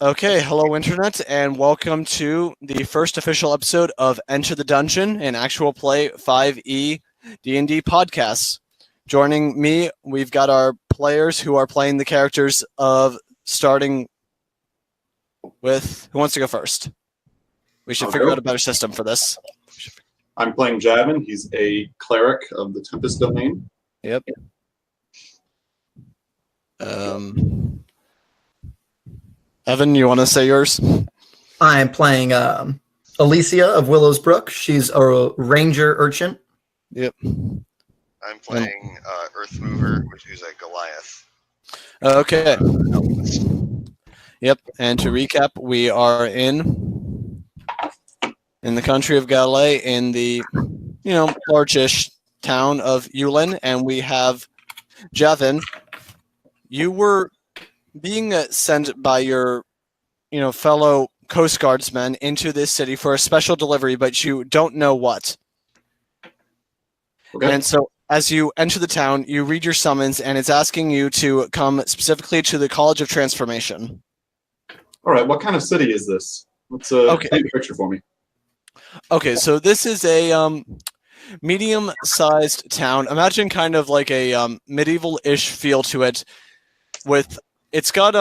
Okay, hello Internet, and welcome to the first official episode of Enter the Dungeon, an actual play 5e D&D podcast. Joining me, we've got our players who are playing the characters of starting with... Who wants to go first? We should figure out a better system for this. I'm playing Javin. He's a cleric of the Tempest Domain. Yep. Evan, you want to say yours? I'm playing Alicia of Willow's Brook. She's a ranger urchin. Yep. I'm playing Earthmover, who's a Goliath. Okay. Yep. And to recap, we are in the country of Galilee, in the largish town of Yulin, and we have Javin. You were being sent by your, fellow Coast Guardsmen into this city for a special delivery, but you don't know what. Okay. And so, as you enter the town, you read your summons, and it's asking you to come specifically to the College of Transformation. All right. What kind of city is this? Let's paint a picture for me. Okay, so this is a medium-sized town. Imagine kind of like a medieval-ish feel to it. It's got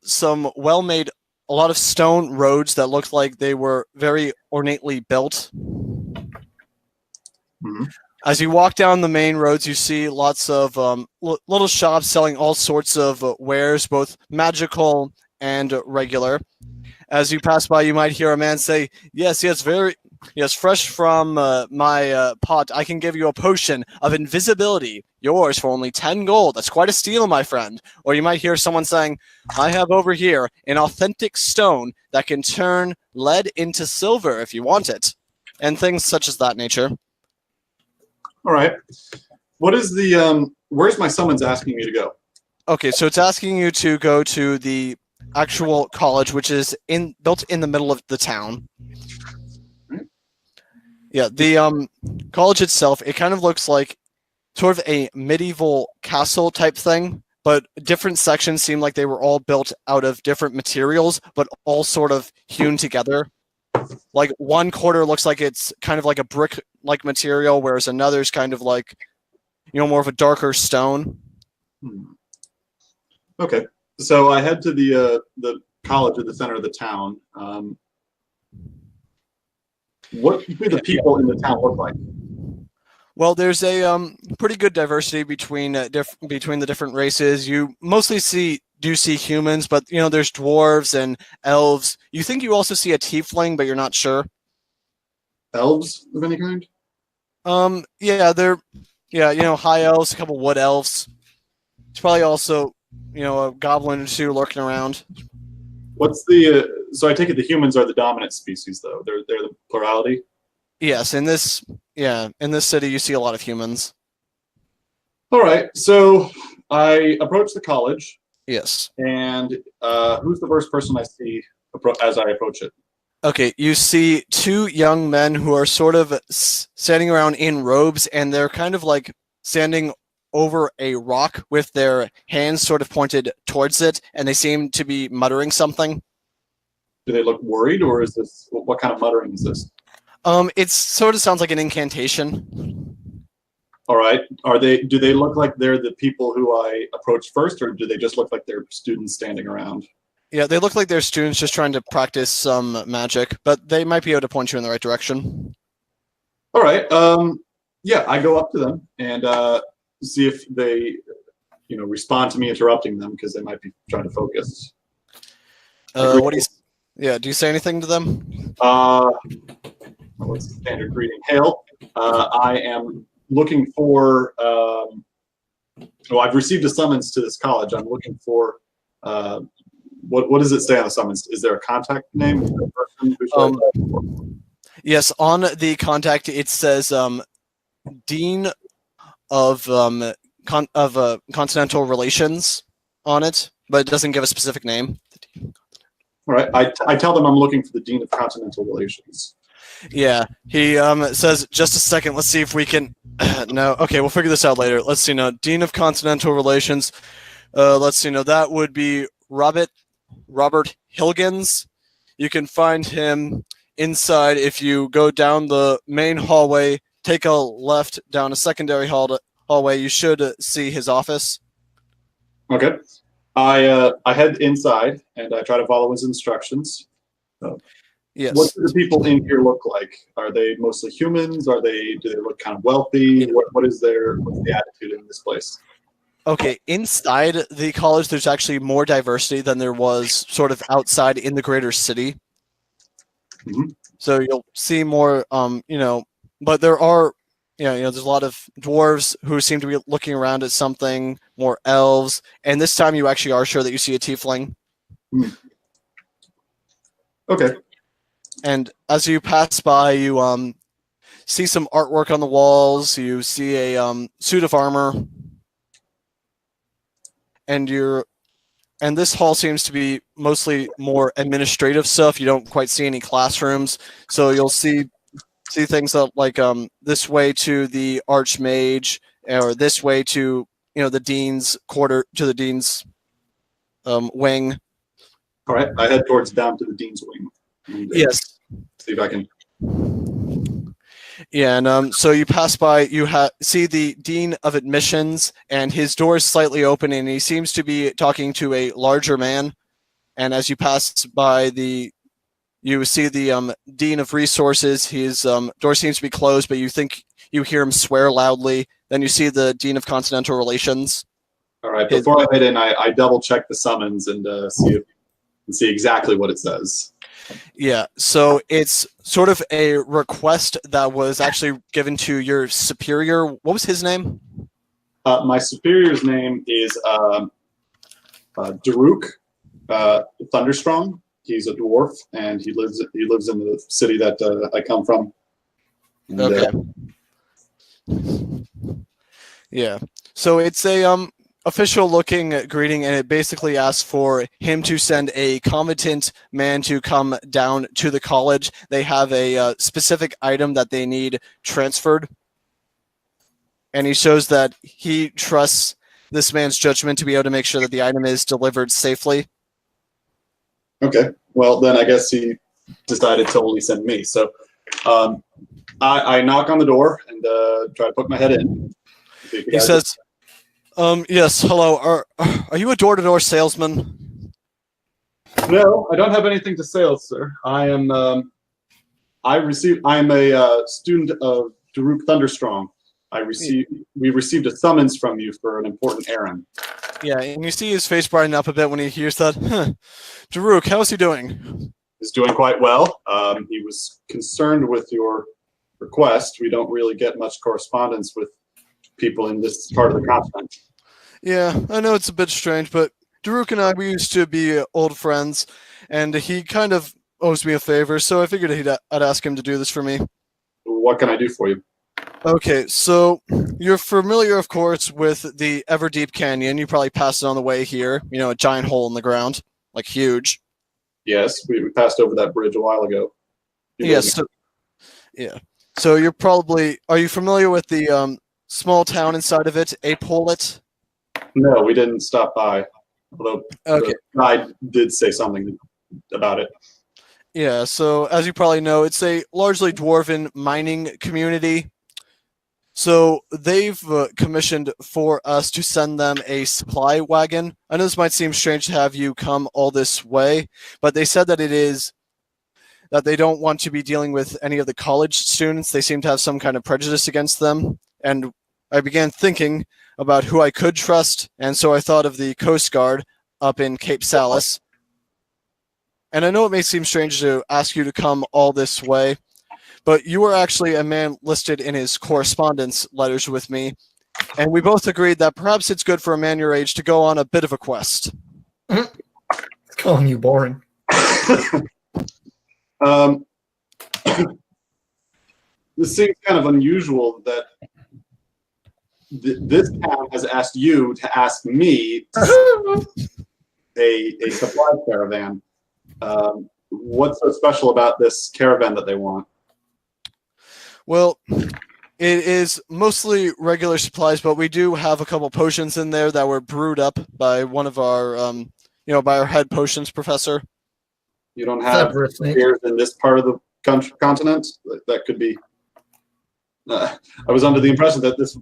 some well-made, a lot of stone roads that look like they were very ornately built. Mm-hmm. As you walk down the main roads, you see lots of little shops selling all sorts of wares, both magical and regular. As you pass by, you might hear a man say, yes, fresh from my pot, I can give you a potion of invisibility. Yours for only 10 gold. That's quite a steal, my friend. Or you might hear someone saying, I have over here an authentic stone that can turn lead into silver if you want it. And things such as that nature. All right. What is the, where's my summons asking me to go? Okay, so it's asking you to go to the actual college, which is built in the middle of the town. Yeah, the college itself, it kind of looks like sort of a medieval castle type thing, but different sections seem like they were all built out of different materials, but all sort of hewn together. Like one quarter looks like it's kind of like a brick-like material, whereas another's kind of like, more of a darker stone. Okay, so I head to the college at the center of the town. What do the people in the town look like? Well, there's a pretty good diversity between the different races. You mostly do see humans, but there's dwarves and elves. You think you also see a tiefling, but you're not sure. Elves of any kind? High elves, a couple wood elves. There's probably also a goblin or two lurking around. What's the? So I take it the humans are the dominant species, though. They're the plurality. Yes, in this city, you see a lot of humans. All right, so I approach the college. Yes. And who's the first person I see as I approach it? Okay, you see two young men who are sort of standing around in robes, and they're kind of like standing over a rock with their hands sort of pointed towards it, and they seem to be muttering something. Do they look worried, or is this what kind of muttering is this? It sort of sounds like an incantation. All right. Do they look like they're the people who I approached first, or do they just look like they're students standing around? Yeah, they look like they're students just trying to practice some magic, but they might be able to point you in the right direction. All right. Yeah, I go up to them and see if they, respond to me interrupting them, because they might be trying to focus. Do you say anything to them? What's the standard greeting? Hail. I am looking for. I've received a summons to this college. I'm looking for. What does it say on the summons? Is there a contact name? Is there a person Yes, on the contact it says Dean of Continental Relations on it, but it doesn't give a specific name. All right. I tell them I'm looking for the Dean of Continental Relations. Yeah, he says, just a second, let's see if we can... No, okay, we'll figure this out later. Let's see now. Dean of Continental Relations. Let's see now. That would be Robert Robert Hilgens. You can find him inside if you go down the main hallway, take a left down a secondary hallway. You should see his office. Okay. I head inside and I try to follow his instructions. Yes. What do the people in here look like? Are they mostly humans? Do they look kind of wealthy? What's the attitude in this place? Okay, inside the college, there's actually more diversity than there was sort of outside in the greater city. Mm-hmm. So you'll see more, but there are, there's a lot of dwarves who seem to be looking around at something, more elves, and this time you actually are sure that you see a tiefling. Mm. Okay. And as you pass by, you see some artwork on the walls. You see a suit of armor. And this hall seems to be mostly more administrative stuff. You don't quite see any classrooms, so you'll see things like this way to the archmage, or this way to the dean's quarter, to the dean's wing. All right, I head down to the dean's wing. And, yes. See if I can. Yeah, and so you pass by, you see the dean of admissions, and his door is slightly open, and he seems to be talking to a larger man. And as you pass by you see the dean of resources. His door seems to be closed, but you think you hear him swear loudly. Then you see the dean of continental relations. All right, before I head in, I double check the summons and see exactly what it says. Yeah, so it's sort of a request that was actually given to your superior. What was his name? My superior's name is Daruk Thunderstrong. He's a dwarf, and he lives in the city that I come from. And, okay. Yeah. So it's a official looking greeting, and it basically asks for him to send a competent man to come down to the college. They have a specific item that they need transferred, and he shows that he trusts this man's judgment to be able to make sure that the item is delivered safely. Okay, well then I guess he decided to only send me. So I knock on the door and try to put my head in. He says, yes, hello. Are you a door-to-door salesman? No, I don't have anything to sell, sir. I'm a student of Daruk Thunderstrong. We received a summons from you for an important errand. Yeah, and you see his face brighten up a bit when he hears that. Daruk, how's he doing? He's doing quite well. He was concerned with your request. We don't really get much correspondence with people in this part of the continent. Yeah, I know it's a bit strange, but Daruk and I, we used to be old friends, and he kind of owes me a favor, so I figured I'd ask him to do this for me. What can I do for you? Okay, so you're familiar, of course, with the Everdeep Canyon. You probably passed it on the way here. A giant hole in the ground, like huge. Yes, we passed over that bridge a while ago. Yes. So you're probably. Are you familiar with the small town inside of it, Apolit? No, we didn't stop by. Although okay. The guide did say something about it. Yeah. So as you probably know, it's a largely dwarven mining community. So they've commissioned for us to send them a supply wagon. I know this might seem strange to have you come all this way, but they said that that they don't want to be dealing with any of the college students. They seem to have some kind of prejudice against them. And I began thinking about who I could trust, and so I thought of the Coast Guard up in Cape Salis. And I know it may seem strange to ask you to come all this way, but you were actually a man listed in his correspondence letters with me, and we both agreed that perhaps it's good for a man your age to go on a bit of a quest. It's calling you boring. This seems kind of unusual that this town has asked you to ask me to a supply caravan. What's so special about this caravan that they want? Well, it is mostly regular supplies, but we do have a couple potions in there that were brewed up by one of our by our head potions professor. You don't have Separately. beers in this part of the continent? That could be. I was under the impression that this.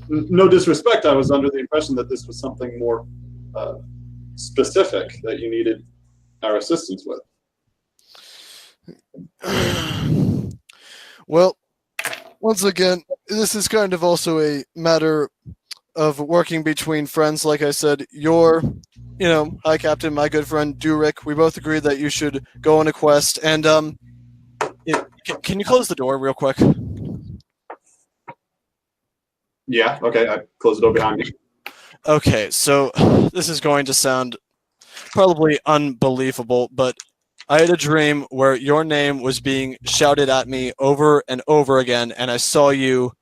No disrespect, I was under the impression that this was something more specific that you needed our assistance with. Well, once again, this is kind of also a matter of working between friends. Like I said, you're, hi Captain, my good friend Durik. We both agreed that you should go on a quest. And can you close the door real quick? Yeah. Okay. I closed the door behind me. Okay, so this is going to sound probably unbelievable, but I had a dream where your name was being shouted at me over and over again, and I saw you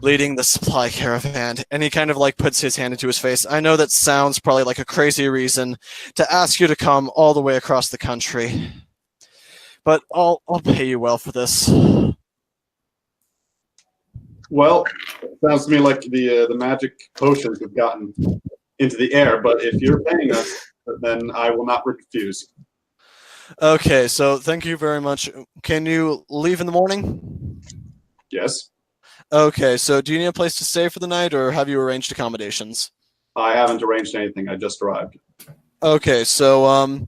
leading the supply caravan, and he kind of like puts his hand into his face. I know that sounds probably like a crazy reason to ask you to come all the way across the country, but I'll pay you well for this. Well, it sounds to me like the magic potions have gotten into the air, but if you're paying us, then I will not refuse. Okay, so thank you very much. Can you leave in the morning? Yes. Okay, so do you need a place to stay for the night, or have you arranged accommodations? I haven't arranged anything. I just arrived. Okay, so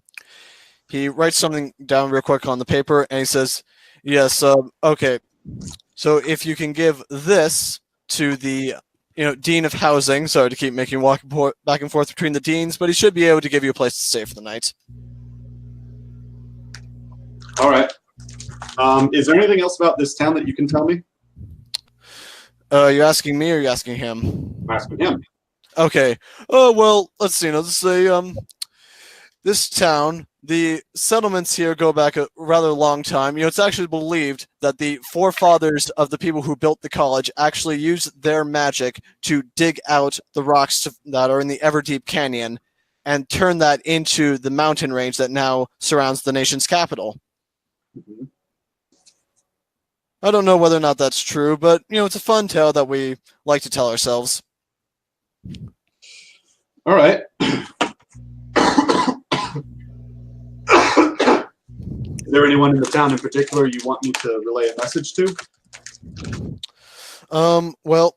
he writes something down real quick on the paper, and he says, "Yes, okay. So if you can give this to the dean of housing, sorry to keep making walk back and forth between the deans, but he should be able to give you a place to stay for the night." All right. Is there anything else about this town that you can tell me? You're asking me, or you're asking him? I'm asking him. Okay. Oh well, let's see. Let's say this town, the settlements here go back a rather long time. It's actually believed that the forefathers of the people who built the college actually used their magic to dig out the rocks that are in the Everdeep Canyon and turn that into the mountain range that now surrounds the nation's capital. Mm-hmm. I don't know whether or not that's true, but it's a fun tale that we like to tell ourselves. All right. Is there anyone in the town in particular you want me to relay a message to? Well,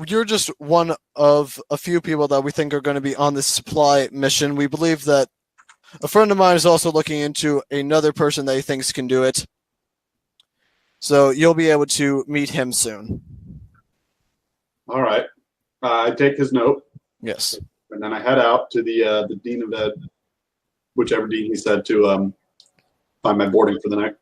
you're just one of a few people that we think are going to be on this supply mission. We believe that a friend of mine is also looking into another person that he thinks can do it. So you'll be able to meet him soon. All right. I take his note. Yes. And then I head out to the dean of ed, whichever dean he said to find my boarding for the night.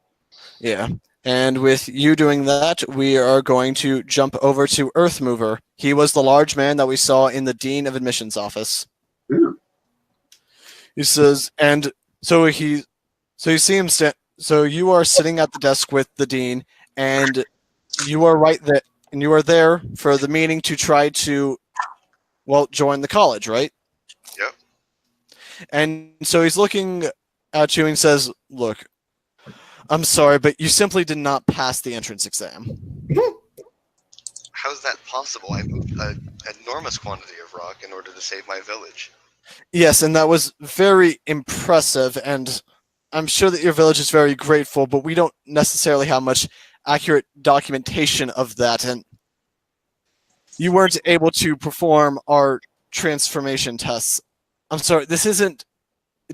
Yeah. And with you doing that, we are going to jump over to Earthmover. He was the large man that we saw in the dean of admissions office. Yeah. He says, and so you see him. So you are sitting at the desk with the dean, and you are right there, and you are there for the meeting to try to, join the college, right? Yep. And so he's looking at you and says, "Look, I'm sorry, but you simply did not pass the entrance exam." How is that possible? I moved an enormous quantity of rock in order to save my village. Yes, and that was very impressive, and I'm sure that your village is very grateful, but we don't necessarily have much accurate documentation of that, and you weren't able to perform our transformation tests. I'm sorry,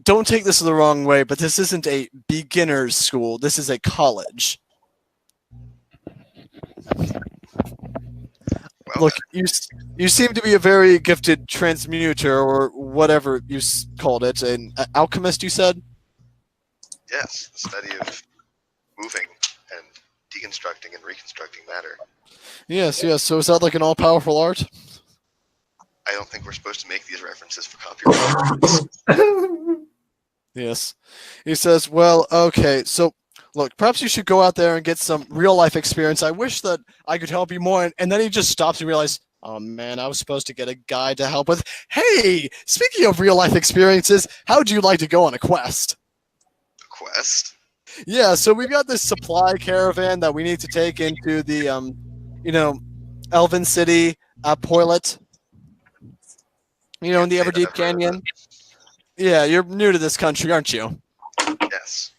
don't take this the wrong way, but this isn't a beginner's school. This is a college. Well, Look, you seem to be a very gifted transmuter, or whatever you called it, an alchemist, you said? yes, the study of moving and deconstructing and reconstructing matter. Yes. So is that like an all-powerful art? I don't think we're supposed to make these references for copyright. Yes. He says, well, okay, so look, perhaps you should go out there and get some real-life experience. I wish that I could help you more. And then he just stops and realizes, oh, man, I was supposed to get a guide to help with. Hey, speaking of real-life experiences, how would you like to go on a quest? Quest? Yeah, so we've got this supply caravan that we need to take into the, Elven City, Poilet. You know, in the Can't say that Everdeep I've heard of Canyon. Yeah, you're new to this country, aren't you? it. Yes.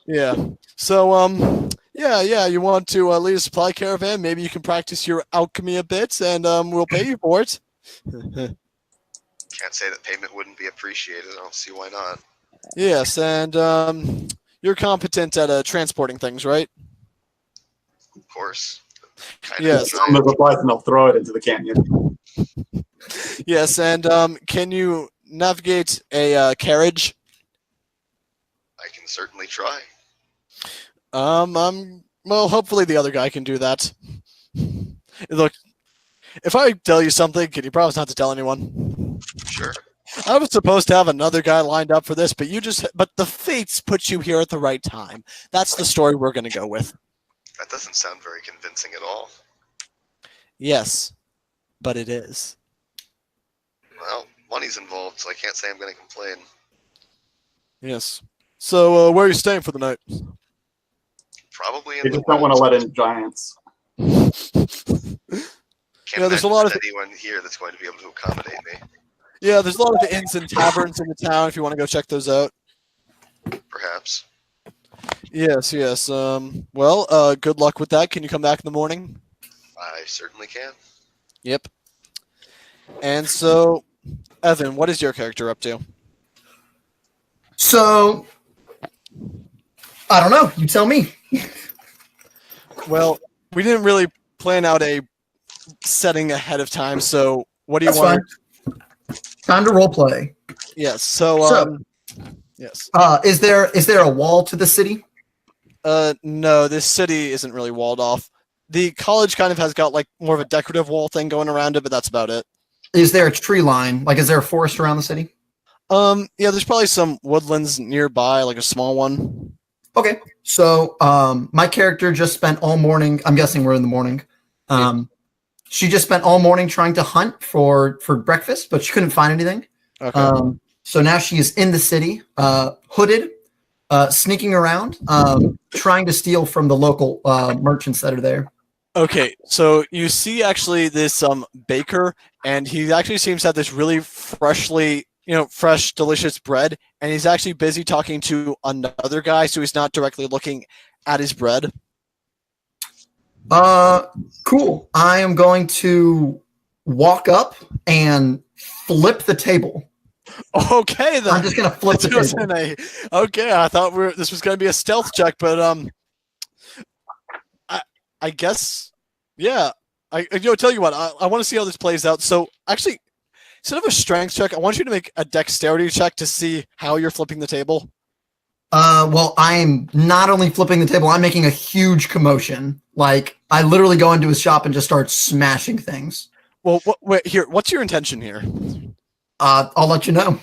Yeah. So, yeah, you want to lead a supply caravan? Maybe you can practice your alchemy a bit, and we'll pay you for it. Can't say that payment wouldn't be appreciated. I don't see why not. Yes, and you're competent at transporting things, right? Of course. Kind Yes. Some of the supplies and they'll throw it into the canyon. Yes, and can you navigate a carriage? I can certainly try. Well, hopefully the other guy can do that. Look, if I tell you something, can you promise not to tell anyone? Sure. I was supposed to have another guy lined up for this, but but the fates put you here at the right time. That's the story we're going to go with. That doesn't sound very convincing at all. Yes, but it is. Well, money's involved, so I can't say I'm going to complain. Yes. So, where are you staying for the night? Probably in They the just don't want to woods. let in giants. Can't Yeah, there's a imagine lot of- there's anyone here that's going to be able to accommodate me. Yeah, there's a lot of inns and taverns in the town if you want to go check those out. Perhaps. Yes. Well, good luck with that. Can you come back in the morning? I certainly can. Yep. And so, Evan, what is your character up to? So, I don't know. You tell me. Well, we didn't really plan out a setting ahead of time, so what do you That's want? fine. Time to role play. Yes. So, So- yes. Is there a wall to the city? No, this city isn't really walled off. The college kind of has got like more of a decorative wall thing going around it, but that's about it. Is there a tree line? Like, is there a forest around the city? Yeah, there's probably some woodlands nearby, like a small one. Okay. So, my character just spent all morning. I'm guessing we're in the morning. She just spent all morning trying to hunt for breakfast, but she couldn't find anything. Okay. So now she is in the city, hooded, sneaking around, trying to steal from the local merchants that are there. Okay, so you see actually this baker, and he actually seems to have this really fresh, delicious bread, and he's actually busy talking to another guy, so he's not directly looking at his bread. Cool. I am going to walk up and flip the table. Okay, then. I'm just gonna flip the This table. wasn't okay, I thought this was going to be a stealth check, but I guess, yeah. Tell you what, I want to see how this plays out. So actually, instead of a strength check, I want you to make a dexterity check to see how you're flipping the table. Well, I'm not only flipping the table, I'm making a huge commotion. Like, I literally go into his shop and just start smashing things. Well, what's your intention here? I'll let you know.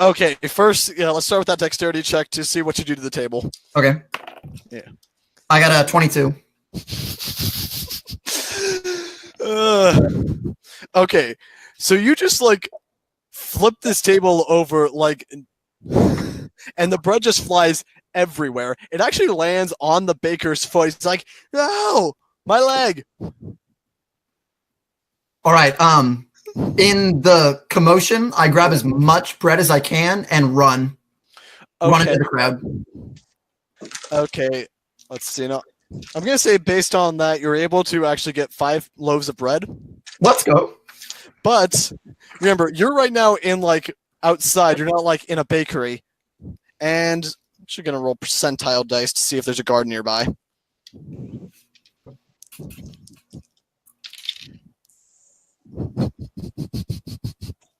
Okay, first, let's start with that dexterity check to see what you do to the table. Okay. Yeah. I got a 22. Okay, so you just like flip this table over and the bread just flies everywhere. It actually lands on the baker's foot. He's like, "No, my leg!" All right. In the commotion, I grab as much bread as I can and run into Okay, the crowd. okay. Let's see. Now, I'm gonna say based on that, you're able to actually get 5 loaves of bread. Let's go. But remember, you're right now in outside. You're not in a bakery. And I'm actually gonna roll percentile dice to see if there's a guard nearby.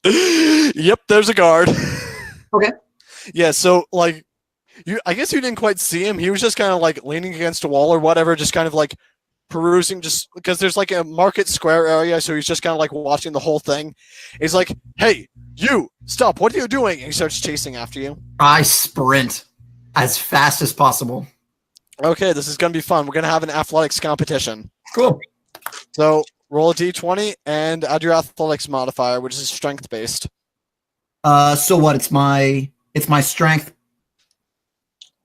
Yep, there's a guard. Okay. Yeah, so I guess you didn't quite see him. He was just kind of leaning against a wall or whatever, just kind of perusing, just because there's a market square area, so he's just kind of watching the whole thing. He's like, "Hey, you, stop, what are you doing?" And he starts chasing after you. I sprint as fast as possible. Okay, this is gonna be fun. We're gonna have an athletics competition. Cool. So roll a d20 and add your athletics modifier, which is strength based. So what? It's my strength.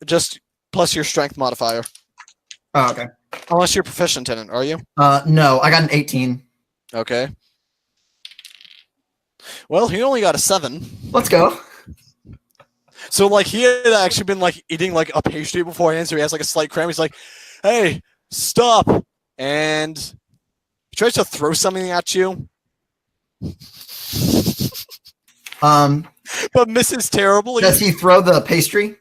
Just plus your strength modifier. Oh, okay. Unless you're proficient in it, are you? No, I got an 18. Okay. Well, he only got a 7. Let's go. So like he had actually been like eating like a pastry beforehand, so he has like a slight cramp. He's like, "Hey, stop!" And he tries to throw something at you, but misses terribly. Does he throw the pastry?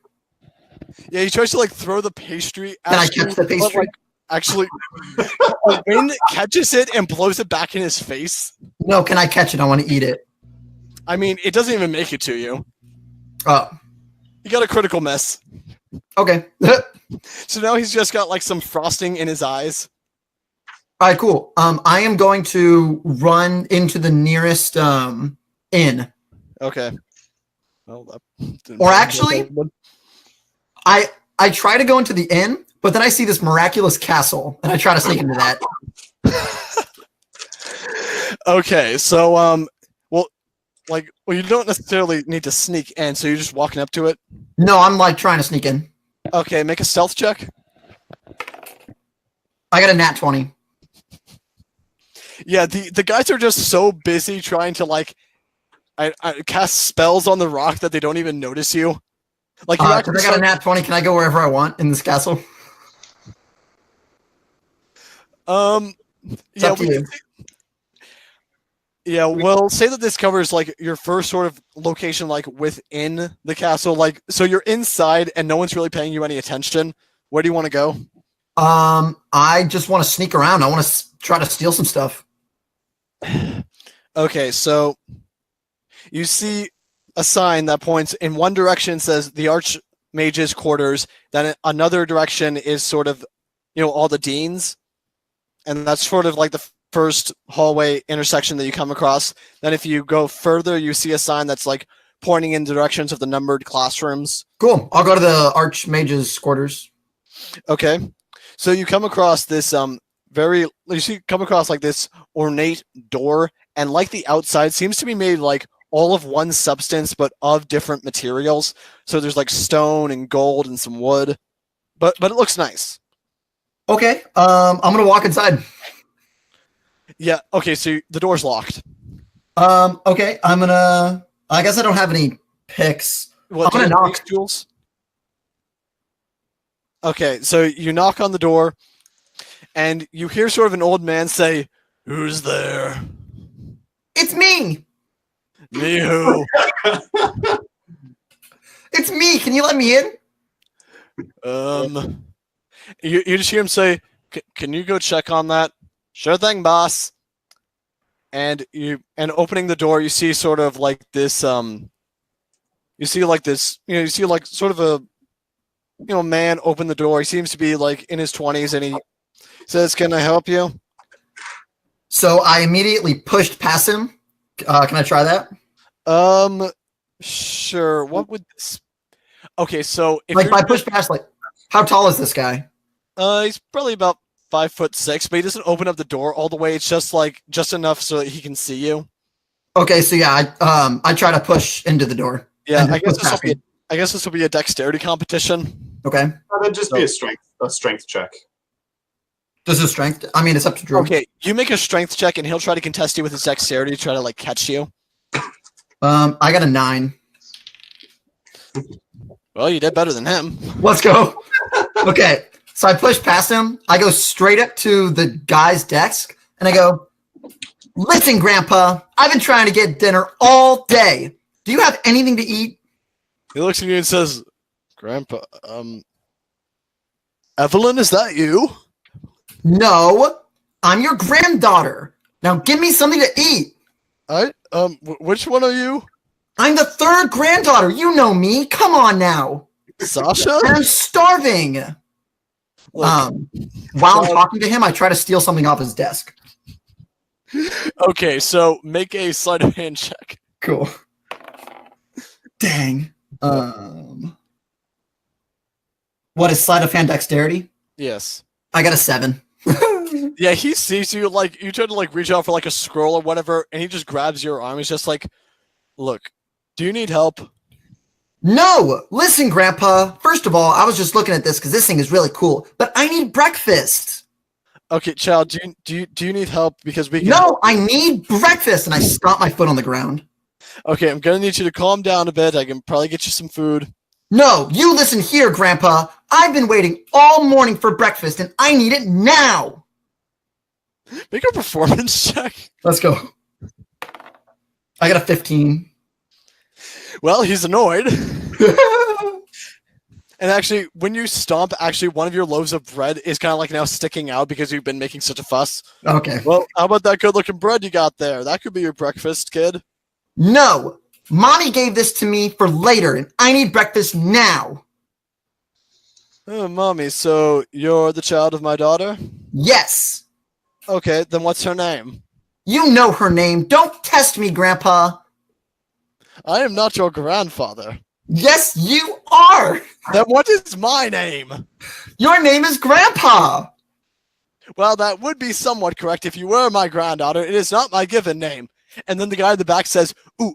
Yeah, he tries to like throw the pastry. Can I catch the but, pastry? like, actually, the wind catches it and blows it back in his face. No, can I catch it? I want to eat it. I mean, it doesn't even make it to you. Oh, You got a critical miss. okay. So now he's just got like some frosting in his eyes. All right, cool. I am going to run into the nearest inn. Okay. Well, that didn't Or sound actually- good. I try to go into the inn, but then I see this miraculous castle, and I try to sneak into that. Okay, so you don't necessarily need to sneak in, so you're just walking up to it. No, I'm like trying to sneak in. Okay, make a stealth check. I got a nat 20. Yeah, the guys are just so busy trying to like I cast spells on the rock that they don't even notice you. Like you I actually got a nat 20. Can I go wherever I want in this castle? yeah, up to you. yeah. Well, say that this covers like your first sort of location, like within the castle. Like, so you're inside and no one's really paying you any attention. Where do you want to go? I just want to sneak around. I want to try to steal some stuff. Okay, so you see a sign that points in one direction, says the Archmage's quarters. Then in another direction is sort of, all the deans, and that's sort of like the first hallway intersection that you come across. Then if you go further, you see a sign that's like pointing in directions of the numbered classrooms. Cool. I'll go to the Archmage's quarters. Okay, so you come across this come across like this ornate door, and like the outside seems to be made like all of one substance but of different materials. So there's like stone and gold and some wood, but it looks nice. Okay. I'm gonna walk inside. Yeah. Okay. So the door's locked. Okay. I guess I don't have any picks. What, I'm gonna do you have knock. these tools? Okay. So you knock on the door, and you hear sort of an old man say, "Who's there?" It's me. Me who? It's me. Can you let me in? You just hear him say, "Can you go check on that?" "Sure thing, boss." And opening the door, you see sort of like this you see like sort of a man open the door. He seems to be like in his 20s, and he says, "Can I help you?" So I immediately pushed past him. Can I try that? Sure. What would this? Okay, so if Like you're by push past, like how tall is this guy? he's probably about 5'6", but he doesn't open up the door all the way. It's just enough so that he can see you. Okay, so yeah, I try to push into the door. Yeah, And I guess push past me. this will be a dexterity competition. Okay. That'd just be a strength check. Does his strength? I mean, it's up to Drew. Okay, you make a strength check, and he'll try to contest you with his dexterity to try to like catch you. I got a 9. Well, you did better than him. Let's go. Okay, so I push past him. I go straight up to the guy's desk, and I go, "Listen, Grandpa, I've been trying to get dinner all day. Do you have anything to eat?" He looks at you and says, "Grandpa, Evelyn, is that you?" "No, I'm your granddaughter. Now give me something to eat." Which one are you? "I'm the third granddaughter. You know me. Come on now." Sasha? "I'm starving." Look, While I'm talking to him, I try to steal something off his desk. okay, so make a sleight of hand check. Cool. Dang. What is sleight of hand dexterity? Yes. I got a 7. Yeah, he sees you, like, you try to, like, reach out for, like, a scroll or whatever, and he just grabs your arm. He's just like, "Look, do you need help?" "No, listen, Grandpa. First of all, I was just looking at this because this thing is really cool, but I need breakfast." Okay, child, do you need help? Because we can. No, I need breakfast, and I stomp my foot on the ground. Okay, I'm gonna need you to calm down a bit. I can probably get you some food. No, you listen here, Grandpa. I've been waiting all morning for breakfast, and I need it now. Make a performance check. Let's go. I got a 15. Well, he's annoyed. And actually, when you stomp, actually one of your loaves of bread is kind of like now sticking out because you've been making such a fuss. Okay. Well, how about that good-looking bread you got there? That could be your breakfast, kid. No, Mommy gave this to me for later, and I need breakfast now. Oh, Mommy, so you're the child of my daughter? Yes. Okay, then what's her name? You know her name. Don't test me, Grandpa. I am not your grandfather. Yes, you are. Then what is my name? Your name is Grandpa. Well, that would be somewhat correct if you were my granddaughter. It is not my given name. And then the guy in the back says, ooh,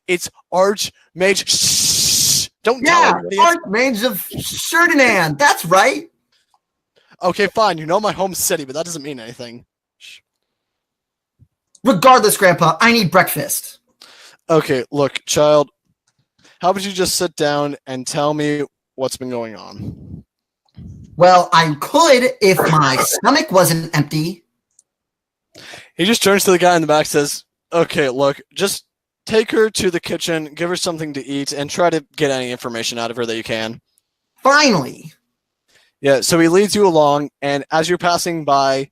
it's Archmage. Shh, don't tell Yeah, anybody. Archmage of Sherdinan. That's right. Okay, fine. You know my home city, but that doesn't mean anything. Regardless, Grandpa, I need breakfast. Okay, look, child. How about you just sit down and tell me what's been going on? Well, I could if my stomach wasn't empty. He just turns to the guy in the back, says, okay, look, just take her to the kitchen, give her something to eat, and try to get any information out of her that you can. Finally. Yeah, so he leads you along, and as you're passing by,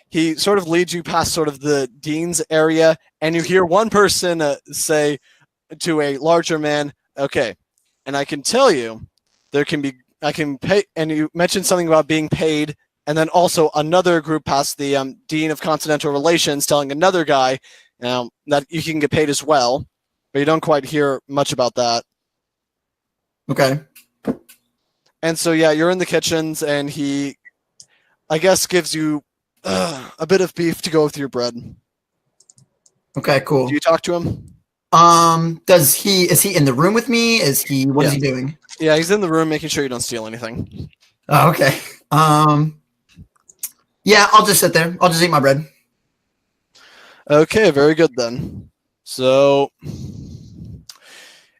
he sort of leads you past sort of the dean's area, and you hear one person say to a larger man, okay, and I can tell you, I can pay, and you mentioned something about being paid, and then also another group past the Dean of Continental Relations telling another guy that you can get paid as well, but you don't quite hear much about that. Okay. And so, yeah, you're in the kitchens, and he, I guess, gives you a bit of beef to go with your bread. Okay, cool. Do you talk to him? Is he in the room with me? What is he doing? Yeah, he's in the room making sure you don't steal anything. Oh, okay. Yeah, I'll just sit there. I'll just eat my bread. Okay, very good then. So,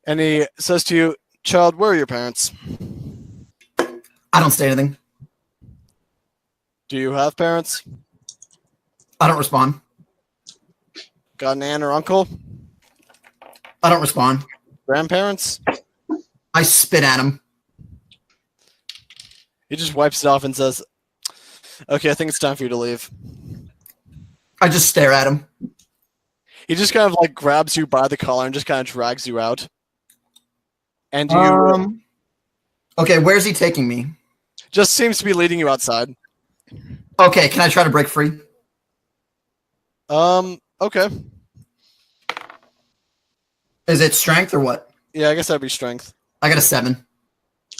and he says to you, child, where are your parents? I don't say anything. Do you have parents? I don't respond. Got an aunt or uncle? I don't respond. Grandparents? I spit at him. He just wipes it off and says, okay, I think it's time for you to leave. I just stare at him. He just kind of like grabs you by the collar and just kind of drags you out. And you Okay, where's he taking me? just seems to be leading you outside. Okay, can I try to break free? Okay. Is it strength or what? Yeah, I guess that'd be strength. I got a 7.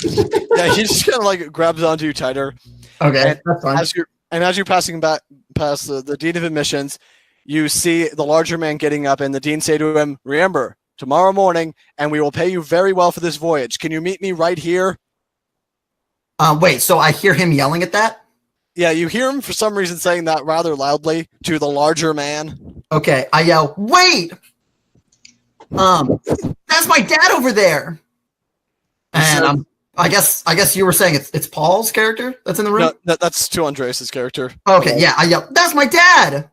Yeah, he just kind of like grabs onto you tighter. Okay, And that's fine. As you're passing back past the Dean of Admissions, you see the larger man getting up, and the Dean say to him, remember, tomorrow morning, and we will pay you very well for this voyage. Can you meet me right here? Wait, so I hear him yelling at that? Yeah, you hear him for some reason saying that rather loudly to the larger man. Okay, I yell, wait! That's my dad over there! And I guess you were saying it's Paul's character that's in the room? No, that's to Andreas' character. Okay, yeah, I yell, that's my dad!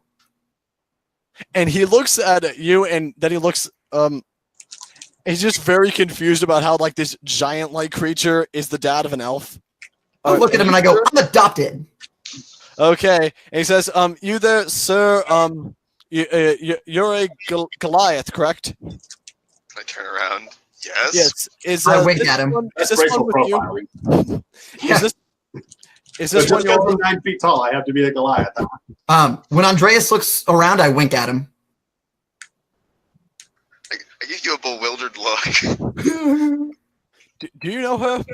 And he looks at you, and then he looks, he's just very confused about how, like, this giant-like creature is the dad of an elf. I look at him and I go, I'm adopted. Okay. And he says, you there, sir, you're a Goliath, correct? I turn around. Yes. Yes. Is, I wink this at him. one- is That's this one racial with you? profiling. Yeah. Is So this one just because your... I'm 9 feet tall, I have to be a Goliath. When Andreas looks around, I wink at him. I give you a bewildered look. Do you know her?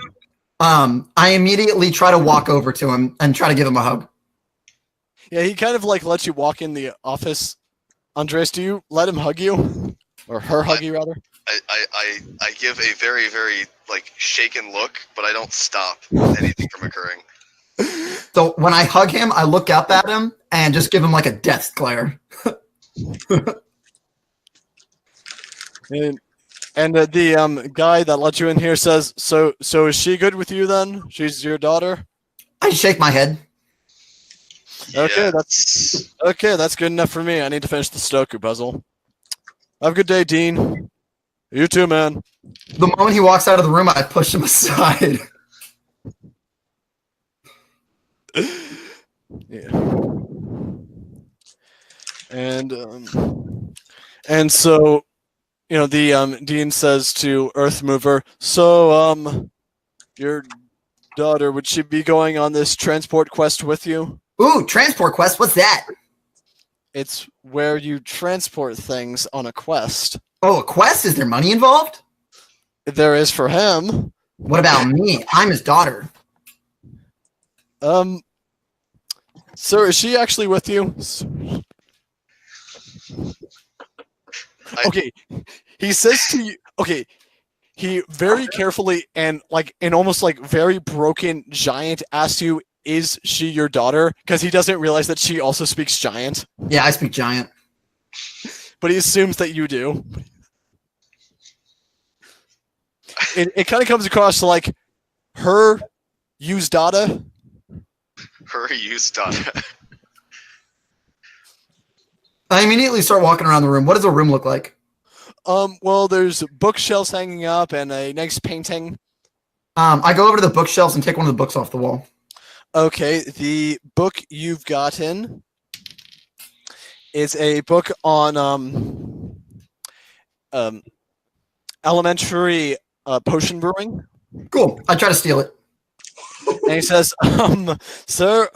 I immediately try to walk over to him and try to give him a hug. Yeah, he kind of like lets you walk in the office. Andres, do you let him hug you? Or her hug you, rather? I give a very, very, like, shaken look, but I don't stop anything from occurring. So when I hug him, I look up at him and just give him like a death glare. And the guy that let you in here says, so is she good with you then? She's your daughter? I shake my head. Okay, Yes. that's good enough for me. I need to finish the Sudoku puzzle. Have a good day, Dean. You too, man. The moment he walks out of the room, I push him aside. Yeah. And so the dean says to Earthmover, so your daughter, would she be going on this transport quest with you? Ooh, transport quest. What's that? It's where you transport things on a quest. Oh, a quest? Is there money involved? There is for him. What about me? I'm his daughter. Sir, is she actually with you? Okay, he says to you. Okay, he very carefully and like in almost like very broken giant asks you, "Is she your daughter?" Because he doesn't realize that she also speaks giant, Yeah, I speak giant. but he assumes that you do. It kind of comes across like her use data. Her used data. I immediately start walking around the room. What does the room look like? Well, there's bookshelves hanging up and a nice painting. I go over to the bookshelves and take one of the books off the wall. Okay, the book you've gotten is a book on elementary potion brewing. Cool. I try to steal it. And he says, sir,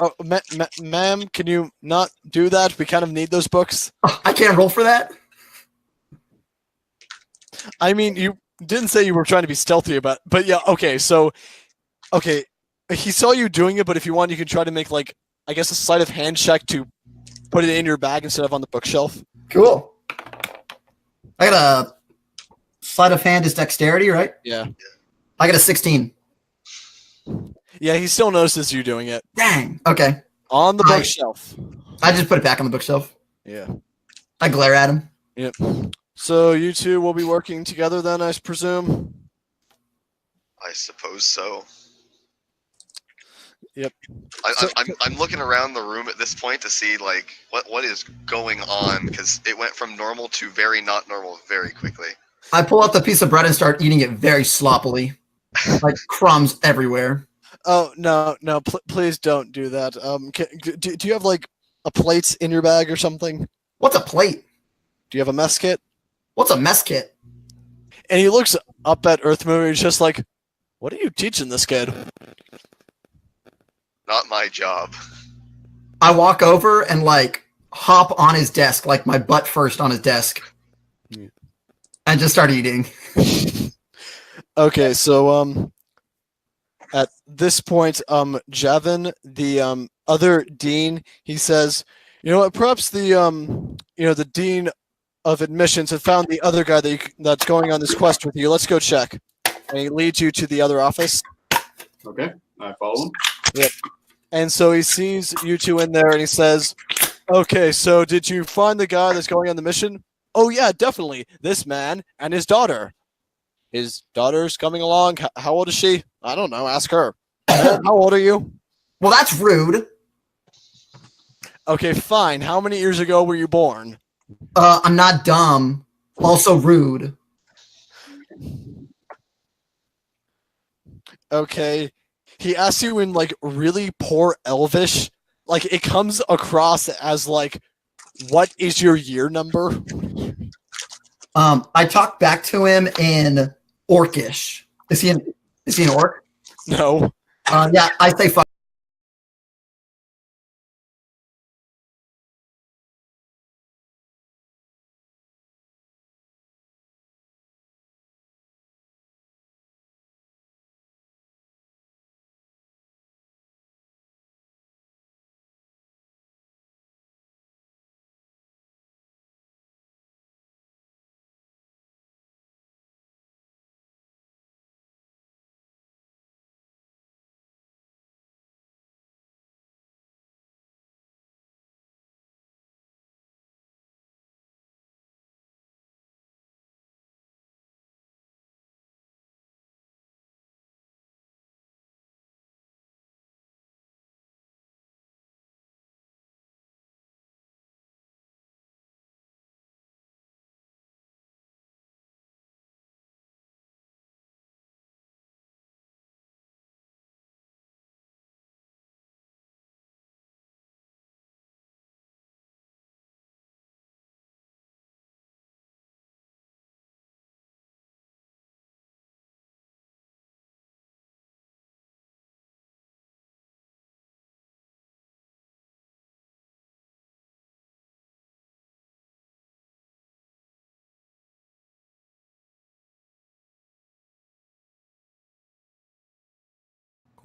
ma'am, can you not do that? We kind of need those books. Oh, I can't roll for that. I mean, you didn't say you were trying to be stealthy about, but yeah, okay, so, okay, he saw you doing it, but if you want, you can try to make, like, I guess a sleight of hand check to put it in your bag instead of on the bookshelf. Cool. I got a sleight of hand is dexterity, right? Yeah. I got a 16. Yeah, he still notices you doing it. Dang. Okay. On the bookshelf. I just put it back on the bookshelf. Yeah. I glare at him. Yep. So you two will be working together then, I presume? I suppose so. Yep. I'm looking around the room at this point to see like what is going on because it went from normal to very not normal very quickly. I pull out the piece of bread and start eating it very sloppily, like crumbs everywhere. Oh no, please don't do that. Do you have like a plate in your bag or something? What's a plate? Do you have a mess kit? What's a mess kit? And he looks up at Earthmover and he's just like, "What are you teaching this kid?" Not my job. I walk over and like hop on his desk, like my butt first on his desk, and just start eating. Okay, so at this point, Javin, the other dean, he says, "You know what? Perhaps the dean of admissions have found the other guy that's going on this quest with you. Let's go check." And he leads you to the other office. Okay, I follow him. Yep. And so he sees you two in there, and he says, "Okay, so did you find the guy that's going on the mission?" "Oh yeah, definitely. This man and his daughter. His daughter's coming along. How old is she?" "I don't know. Ask her." "How old are you?" Well, that's rude. "Okay, fine. How many years ago were you born?" I'm not dumb. Also rude. Okay. He asks you in like really poor Elvish. Like it comes across as like, "What is your year number?" I talk back to him in Orcish. Is he an orc? No. Yeah, I say fuck.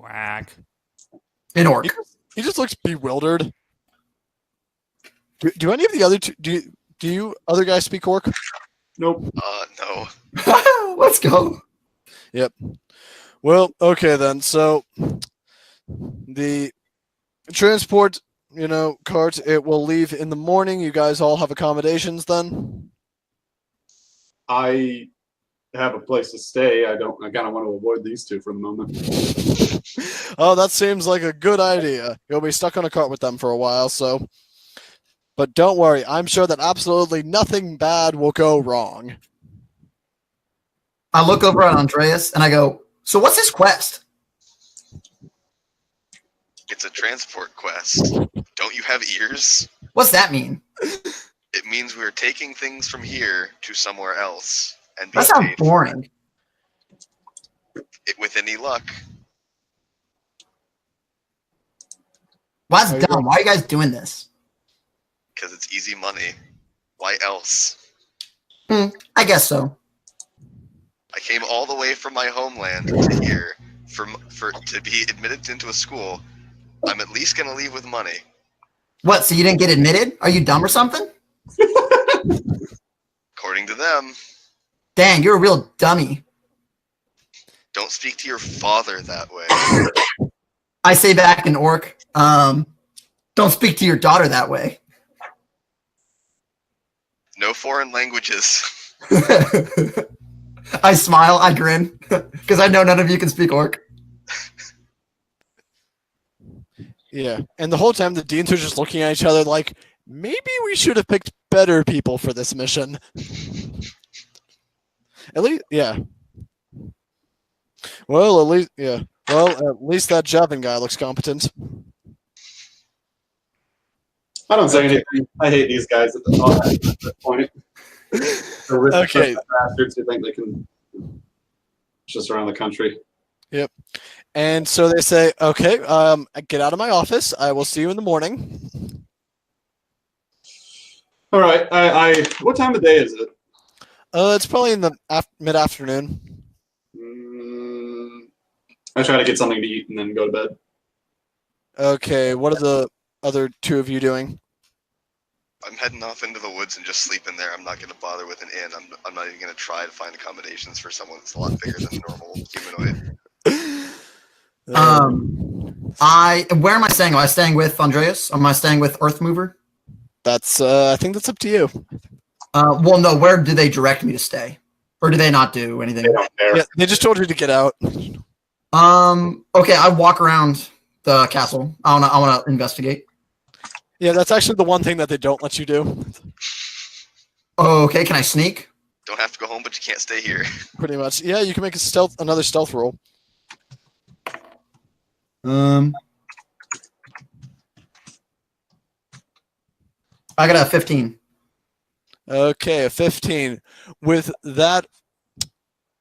Quack. In orc. He just looks bewildered. Do any of the other two do you other guys speak orc? Nope. No. Let's go. Yep. Well, okay then. So the transport, cart, it will leave in the morning. You guys all have accommodations then? I have a place to stay. I kind of want to avoid these two for the moment. Oh, that seems like a good idea. You'll be stuck on a cart with them for a while, so. But don't worry, I'm sure that absolutely nothing bad will go wrong. I look over at Andreas and I go, so what's his quest? It's a transport quest. Don't you have ears? What's that mean? It means we're taking things from here to somewhere else and That being sounds paid for boring. it with any luck. Why Are is you dumb? Why are you guys doing this? Because it's easy money. Why else? I guess so. I came all the way from my homeland to here to be admitted into a school. I'm at least gonna leave with money. What, so you didn't get admitted? Are you dumb or something? According to them, Dang, you're a real dummy. don't speak to your father that way. I say back in orc, don't speak to your daughter that way. No foreign languages. I smile, I grin, because I know none of you can speak orc. Yeah, and the whole time the deans are just looking at each other like, maybe we should have picked better people for this mission. At least, yeah. Well, at least, yeah. Well, at least that Javan guy looks competent. I don't say anything. I hate these guys at this point. The Okay. bastards who think they can just around the country. Yep. And so they say, okay, get out of my office. I will see you in the morning. All right. What time of day is it? It's probably in the mid-afternoon. I try to get something to eat and then go to bed. Okay, what are the other two of you doing? I'm heading off into the woods and just sleeping there. I'm not going to bother with an inn. I'm not even going to try to find accommodations for someone that's a lot bigger than a normal humanoid. Where am I staying? Am I staying with Andreas? Am I staying with Earthmover? That's I think that's up to you. Well, no. Where do they direct me to stay, or do they not do anything? They don't care. Yeah, they just told you to get out. Okay, I walk around the castle. I wanna investigate. Yeah, that's actually the one thing that they don't let you do. Okay, can I sneak? Don't have to go home, but you can't stay here. Pretty much. Yeah, you can make another stealth roll. I got a 15. Okay, a 15. With that,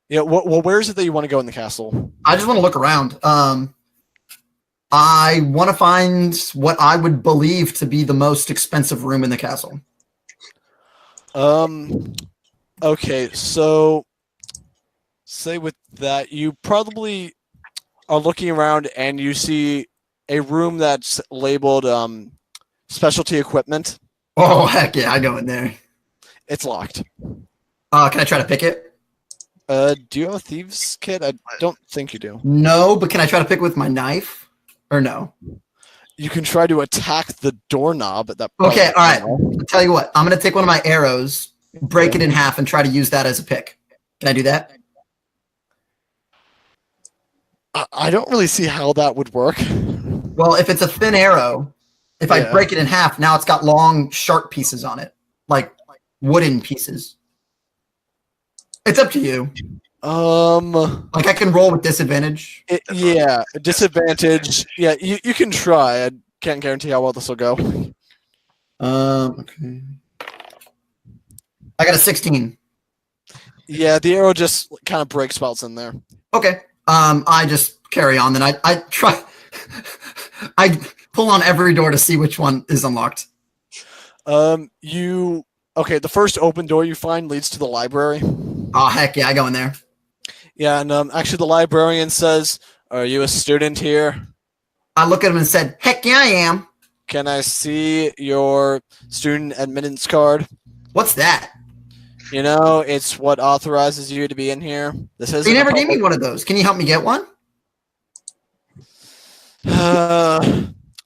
yeah. Well, where is it that you want to go in the castle? I just want to look around. I want to find what I would believe to be the most expensive room in the castle. Okay, so say with that, you probably are looking around and you see a room that's labeled specialty equipment. Oh, heck yeah, I go in there. It's locked. Can I try to pick it? Do you have a thieves kit? I don't think you do. No, but can I try to pick it with my knife? Or no? You can try to attack the doorknob at that point. Okay, all right. I'll tell you what. I'm going to take one of my arrows, break it in half, and try to use that as a pick. Can I do that? I don't really see how that would work. Well, if it's a thin arrow, if I break it in half, now it's got long, sharp pieces on it, like wooden pieces. It's up to you. Like I can roll with disadvantage. Yeah, disadvantage. Yeah, you can try. I can't guarantee how well this will go. Okay. I got a 16. Yeah, the arrow just kind of breaks while it's in there. Okay. I just carry on. Then I try. I pull on every door to see which one is unlocked. Okay, the first open door you find leads to the library. Oh heck yeah, I go in there. Yeah, and actually the librarian says, Are you a student here? I look at him and said, heck yeah, I am. Can I see your student admittance card? What's that? You know, it's what authorizes you to be in here. This is You never gave me one of those. Can you help me get one?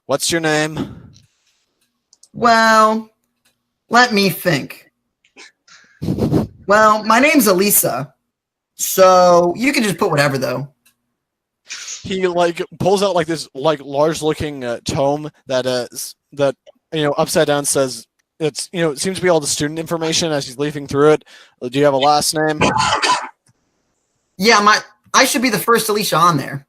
What's your name? Well, let me think. Well, my name's Elisa. So you can just put whatever, though. He like pulls out like this like large looking tome that upside down says it's it seems to be all the student information as he's leafing through it. Do you have a last name? Yeah, I should be the first Alicia on there.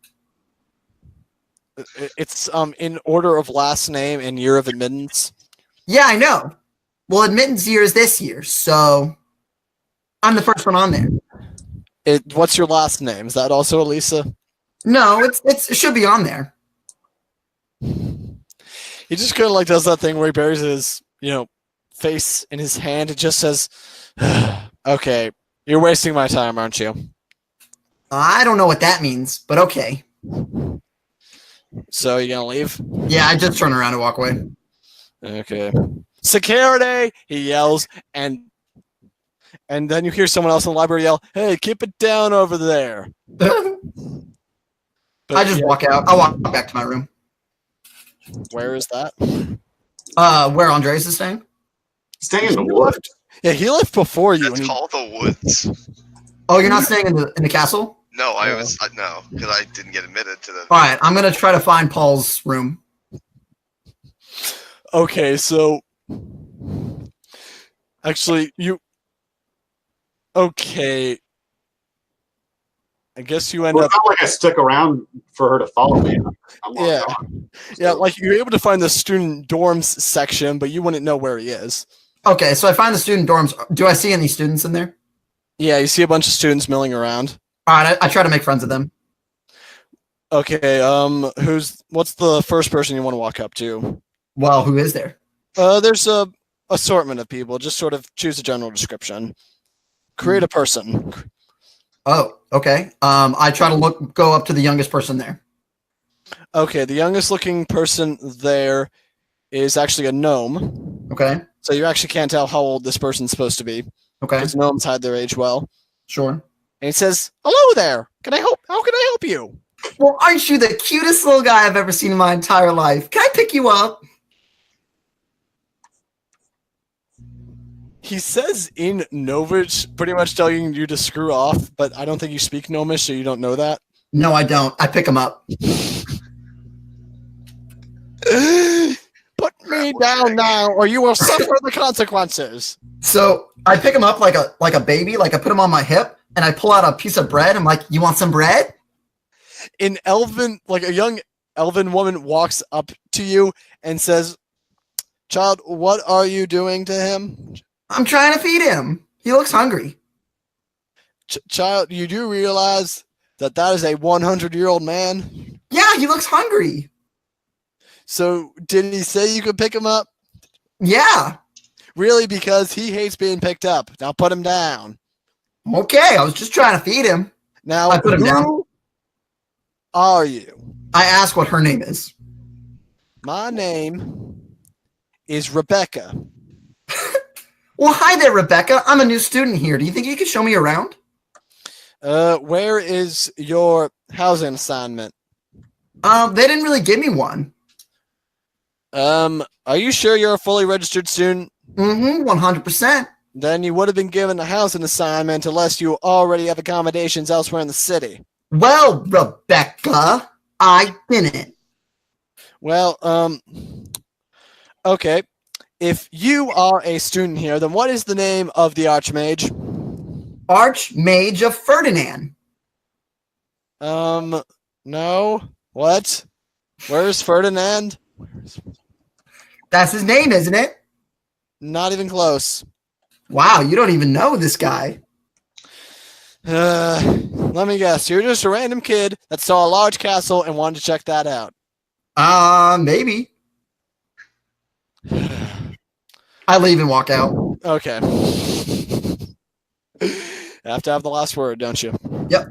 It's in order of last name and year of admittance. Yeah, I know. Well, admittance year is this year, so I'm the first one on there. What's your last name? Is that also Elisa? No, it should be on there. He just kind of like does that thing where he buries his face in his hand. It just says, "Okay, you're wasting my time, aren't you?" I don't know what that means, but okay. So you gonna leave? Yeah, I just turn around and walk away. Okay. Security! He yells, and then you hear someone else in the library yell, "Hey, keep it down over there!" I just walk out. I walk back to my room. Where is that? Where Andres is staying? Staying in the woods. Yeah, he left before you. That's called the woods. Oh, you're not staying in the castle? No, no, because I didn't get admitted to the. All right, I'm gonna try to find Paul's room. Okay, so actually, okay. I guess you end Well, up. it's not like I stick around for her to follow me. I'm not Yeah. gone. Yeah, like you're able to find the student dorms section, but you wouldn't know where he is. Okay, so I find the student dorms. Do I see any students in there? Yeah, you see a bunch of students milling around. All right, I try to make friends with them. Okay, what's the first person you want to walk up to? Well, who is there? There's a assortment of people. Just sort of choose a general description. Create a person. Oh, okay. I try to go up to the youngest person there. Okay, the youngest looking person there is actually a gnome. Okay. So you actually can't tell how old this person's supposed to be. Okay. Because gnomes hide their age well. Sure. And he says, "Hello there. How can I help you?" Well, aren't you the cutest little guy I've ever seen in my entire life? Can I pick you up? He says in Gnomish, pretty much telling you to screw off, but I don't think you speak Gnomish, so you don't know that. No, I don't. I pick him up. Put me down now, or you will suffer the consequences. So I pick him up like a baby, like I put him on my hip, and I pull out a piece of bread. I'm like, "You want some bread?" An elven, like a young elven woman, walks up to you and says, "Child, what are you doing to him?" I'm trying to feed him. He looks hungry. Child, you do realize that is a 100-year-old man? Yeah, he looks hungry. So, did he say you could pick him up? Yeah. Really? Because he hates being picked up. Now put him down. Okay, I was just trying to feed him. Now, I put him down. who are you? I ask what her name is. My name is Rebecca. Well, hi there, Rebecca. I'm a new student here. Do you think you could show me around? Where is your housing assignment? They didn't really give me one. Are you sure you're a fully registered student? 100%. Then you would have been given a housing assignment unless you already have accommodations elsewhere in the city. Well, Rebecca, I didn't. Well, okay. If you are a student here, then what is the name of the Archmage? Archmage of Ferdinand. No. What? Where's Ferdinand? That's his name, isn't it? Not even close. Wow, you don't even know this guy. Let me guess. You're just a random kid that saw a large castle and wanted to check that out. Maybe. I leave and walk out. Okay. Have to have the last word, don't you? Yep.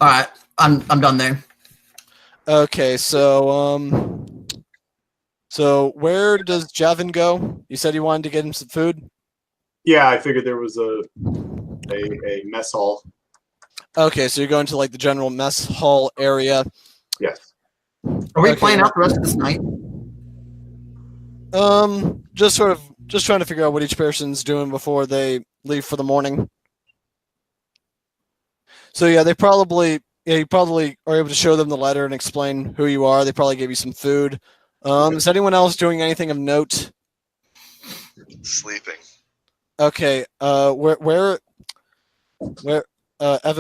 All right, I'm done there. Okay, so where does Javin go? You said you wanted to get him some food. Yeah, I figured there was a mess hall. Okay, so you're going to like the general mess hall area. Yes. Are we Okay, playing now- out the rest of this night? Just trying to figure out what each person's doing before they leave for the morning. So yeah, you probably are able to show them the letter and explain who you are. They probably gave you some food. Is anyone else doing anything of note? Sleeping. Okay, Evan,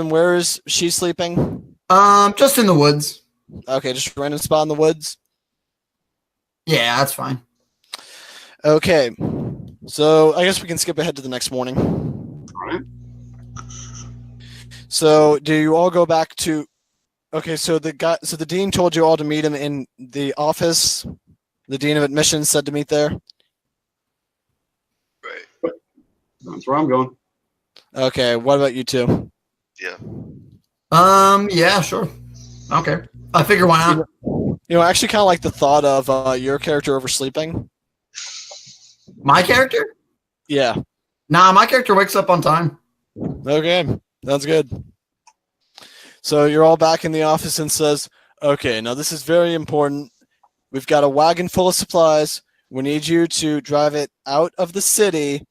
where is she sleeping? Just in the woods. Okay, just a random spot in the woods. Yeah, that's fine. Okay, so I guess we can skip ahead to the next morning. All right. So do you all go back to? Okay, so the dean told you all to meet him in the office. The dean of admissions said to meet there. Right. That's where I'm going. Okay, what about you two? Yeah. Yeah, sure. Okay. I figure why not? I actually kind of like the thought of your character oversleeping. My character? Yeah. Nah, my character wakes up on time. Okay, that's good. So you're all back in the office and says, okay, now this is very important. We've got a wagon full of supplies. We need you to drive it out of the city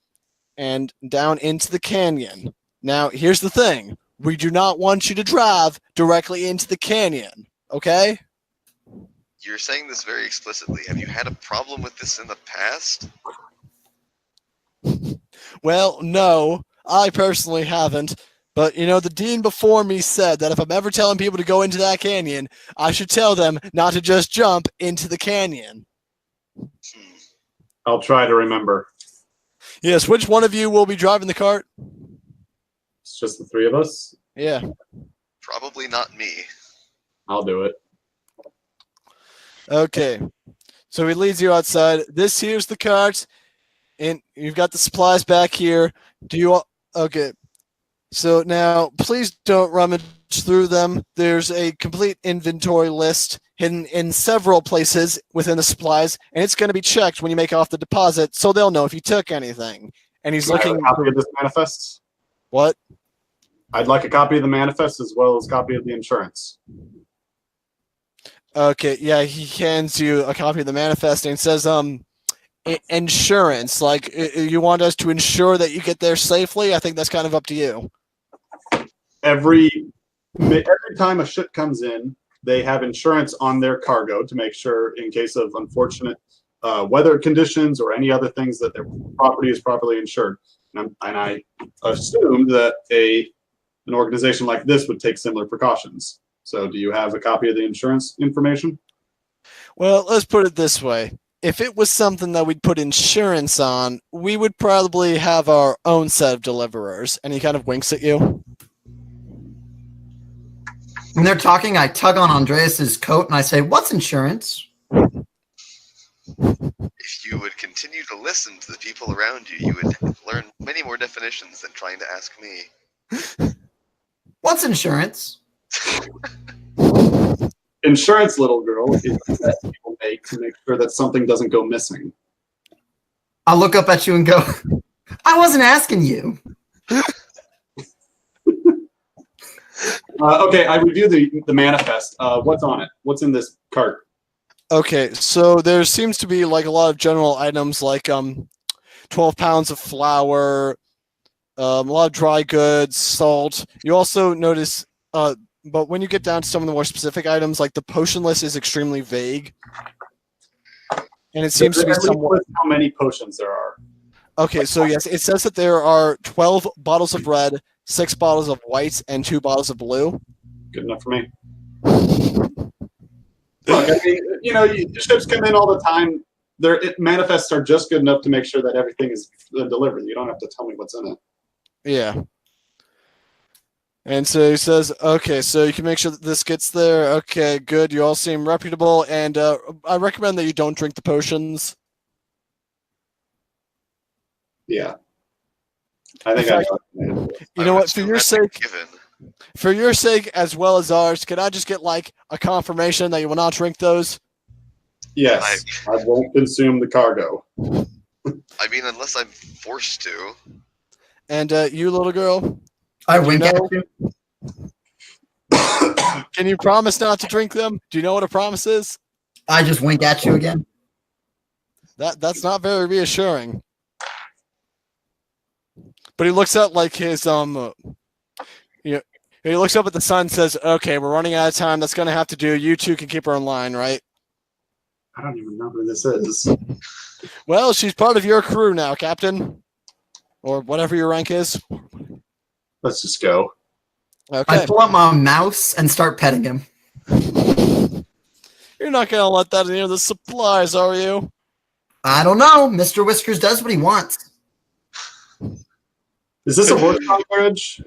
and down into the canyon. Now, here's the thing. We do not want you to drive directly into the canyon, okay? You're saying this very explicitly. Have you had a problem with this in the past? Well, no, I personally haven't. But, the dean before me said that if I'm ever telling people to go into that canyon, I should tell them not to just jump into the canyon. I'll try to remember. Yes, which one of you will be driving the cart? It's just the three of us. Yeah. Probably not me. I'll do it. Okay. So he leads you outside. This here's the cart. And you've got the supplies back here. Do you all... Okay. So now, please don't rummage through them. There's a complete inventory list hidden in several places within the supplies, and it's going to be checked when you make off the deposit, so they'll know if you took anything. And he's Can I have looking... a copy of this manifest? What? I'd like a copy of the manifest as well as a copy of the insurance. Okay, yeah, he hands you a copy of the manifest and says, insurance. Like, you want us to ensure that you get there safely? I think that's kind of up to you. Every time a ship comes in, they have insurance on their cargo to make sure, in case of unfortunate weather conditions or any other things, that their property is properly insured. And I assumed that an organization like this would take similar precautions. So, do you have a copy of the insurance information? Well, let's put it this way. If it was something that we'd put insurance on, we would probably have our own set of deliverers. And he kind of winks at you. When they're talking, I tug on Andreas's coat and I say, "What's insurance?" If you would continue to listen to the people around you, you would learn many more definitions than trying to ask me. What's insurance? Insurance, little girl, is that people make to make sure that something doesn't go missing. I'll look up at you and go, "I wasn't asking you." Okay, I reviewed the manifest. What's on it? What's in this cart? Okay, so there seems to be like a lot of general items like 12 pounds of flour, a lot of dry goods, salt. You also notice, but when you get down to some of the more specific items, like the potion list is extremely vague. And it seems to be somewhat... How many potions there are? Okay, so yes, it says that there are 12 bottles of red, 6 bottles of white, and 2 bottles of blue. Good enough for me. Look, I mean, ships come in all the time. Manifests are just good enough to make sure that everything is delivered. You don't have to tell me what's in it. Yeah. And so he says, okay, so you can make sure that this gets there. Okay, good. You all seem reputable. And I recommend that you don't drink the potions. Yeah. I think You know what? For your sake, For your sake as well as ours, can I just get like a confirmation that you will not drink those? Yes, I won't consume the cargo. I mean, unless I'm forced to. And you, little girl, I Do you wink at know- you. can you promise not to drink them? Do you know what a promise is? I just wink at you again. That's not very reassuring. But he looks at like his he looks up at the sun and says, "Okay, we're running out of time. That's gonna have to do. You two can keep her in line, right?" I don't even know who this is. Well, she's part of your crew now, Captain, or whatever your rank is. Let's just go. Okay, I pull out my mouse and start petting him. you're not gonna let that near the supplies, are you? I don't know. Mr. Whiskers does what he wants. Is this a horse-drawn carriage?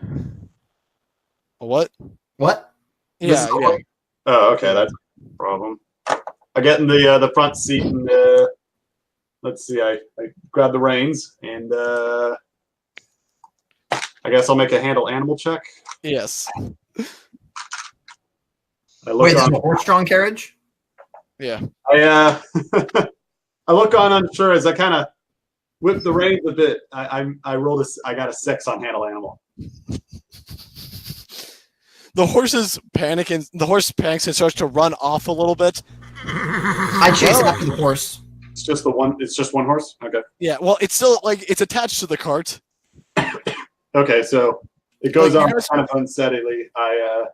What? What? This Yeah, is a yeah. horse- Oh, okay, that's a problem. I get in the front seat and let's see. I grab the reins and I guess I'll make a handle animal check. Yes. I look Wait, this on. is a horse-drawn carriage? Yeah. I I look on unsure as I kind of whip the reins a bit. I rolled I got a 6 on handle animal. The horse panics and starts to run off a little bit. I chase after the horse. It's just the one. It's just one horse. Okay. Yeah, well, it's still like it's attached to the cart. Okay, so it goes Like, on here's- kind of unsteadily. I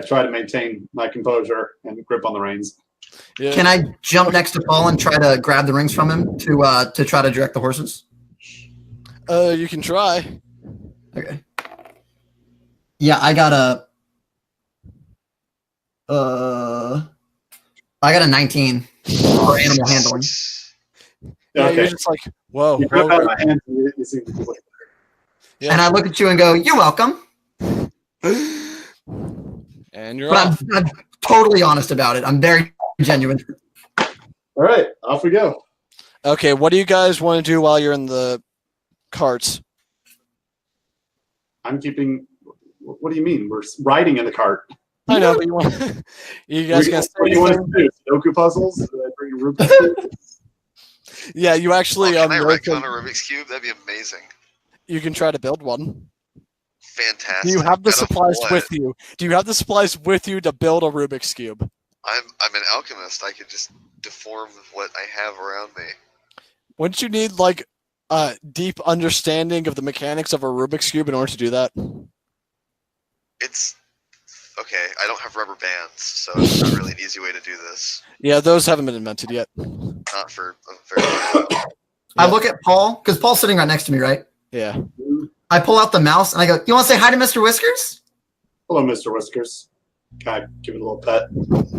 try to maintain my composure and grip on the reins. Yeah. Can I jump next to Paul and try to grab the rings from him to try to direct the horses? You can try. Okay. Yeah, I got a 19 for animal handling. Yeah, Okay. you're just like, whoa. You grip whoa, out of my hands and you seem to do it. yeah. And I look at you and go, "You're welcome." And you're But off. I'm totally honest about it. I'm very genuine. All right, off we go. Okay, what do you guys want to do while you're in the carts? I'm keeping. What do you mean? We're riding in the cart. I know, but you want you guys gonna say What do you want anything? us to do? Sudoku puzzles? Did I bring a Rubik's Cube? Yeah, you actually Can I you retcon can- a Rubik's Cube? That'd be amazing. you can try to build one. Fantastic. Do you have the Out of supplies what? with you? Do you have the supplies with you to build a Rubik's Cube? I'm an alchemist. I could just deform what I have around me. Wouldn't you need like a deep understanding of the mechanics of a Rubik's Cube in order to do that? It's okay. I don't have rubber bands, so it's not really an easy way to do this. Yeah, those haven't been invented yet. Not for a very long time. I look at Paul because Paul's sitting right next to me, right? Yeah. I pull out the mouse and I go, "You want to say hi to Mr. Whiskers?" Hello, Mr. Whiskers. Kind of give it a little pet.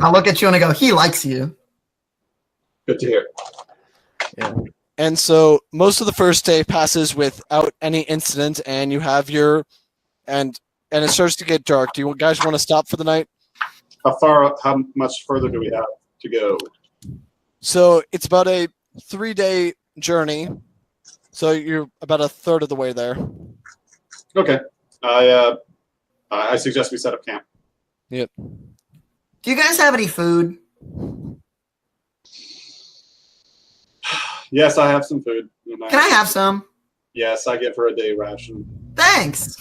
I look at you and I go, "He likes you." Good to hear. And so most of the first day passes without any incident, and you have your and it starts to get dark. Do you guys want to stop for the night? How much further do we have to go? So it's about a 3-day journey. So you're about a third of the way there. Okay. I suggest we set up camp. Do you guys have any food? Yes, I have some food. And Can I have some? Yes, I give her a day ration, Thanks.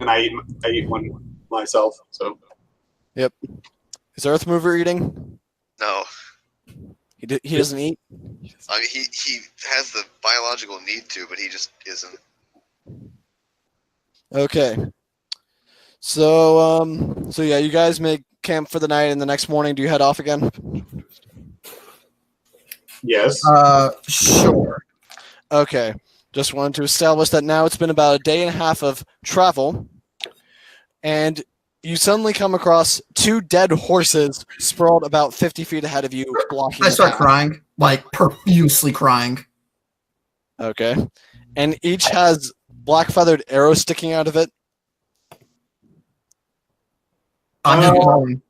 and I eat one myself. So Is Earthmover eating? No, He doesn't eat? I mean he has the biological need to, but he just isn't. Okay. So so yeah, you guys make camp for the night, and the next morning do you head off again? yes, Sure. Okay. Just wanted to establish that now it's been about a day and a half of travel, and you suddenly come across 2 dead horses sprawled about 50 feet ahead of you, blocking I the start path. crying, like profusely crying. Okay. And each has black feathered arrows sticking out of it. I'm just crying.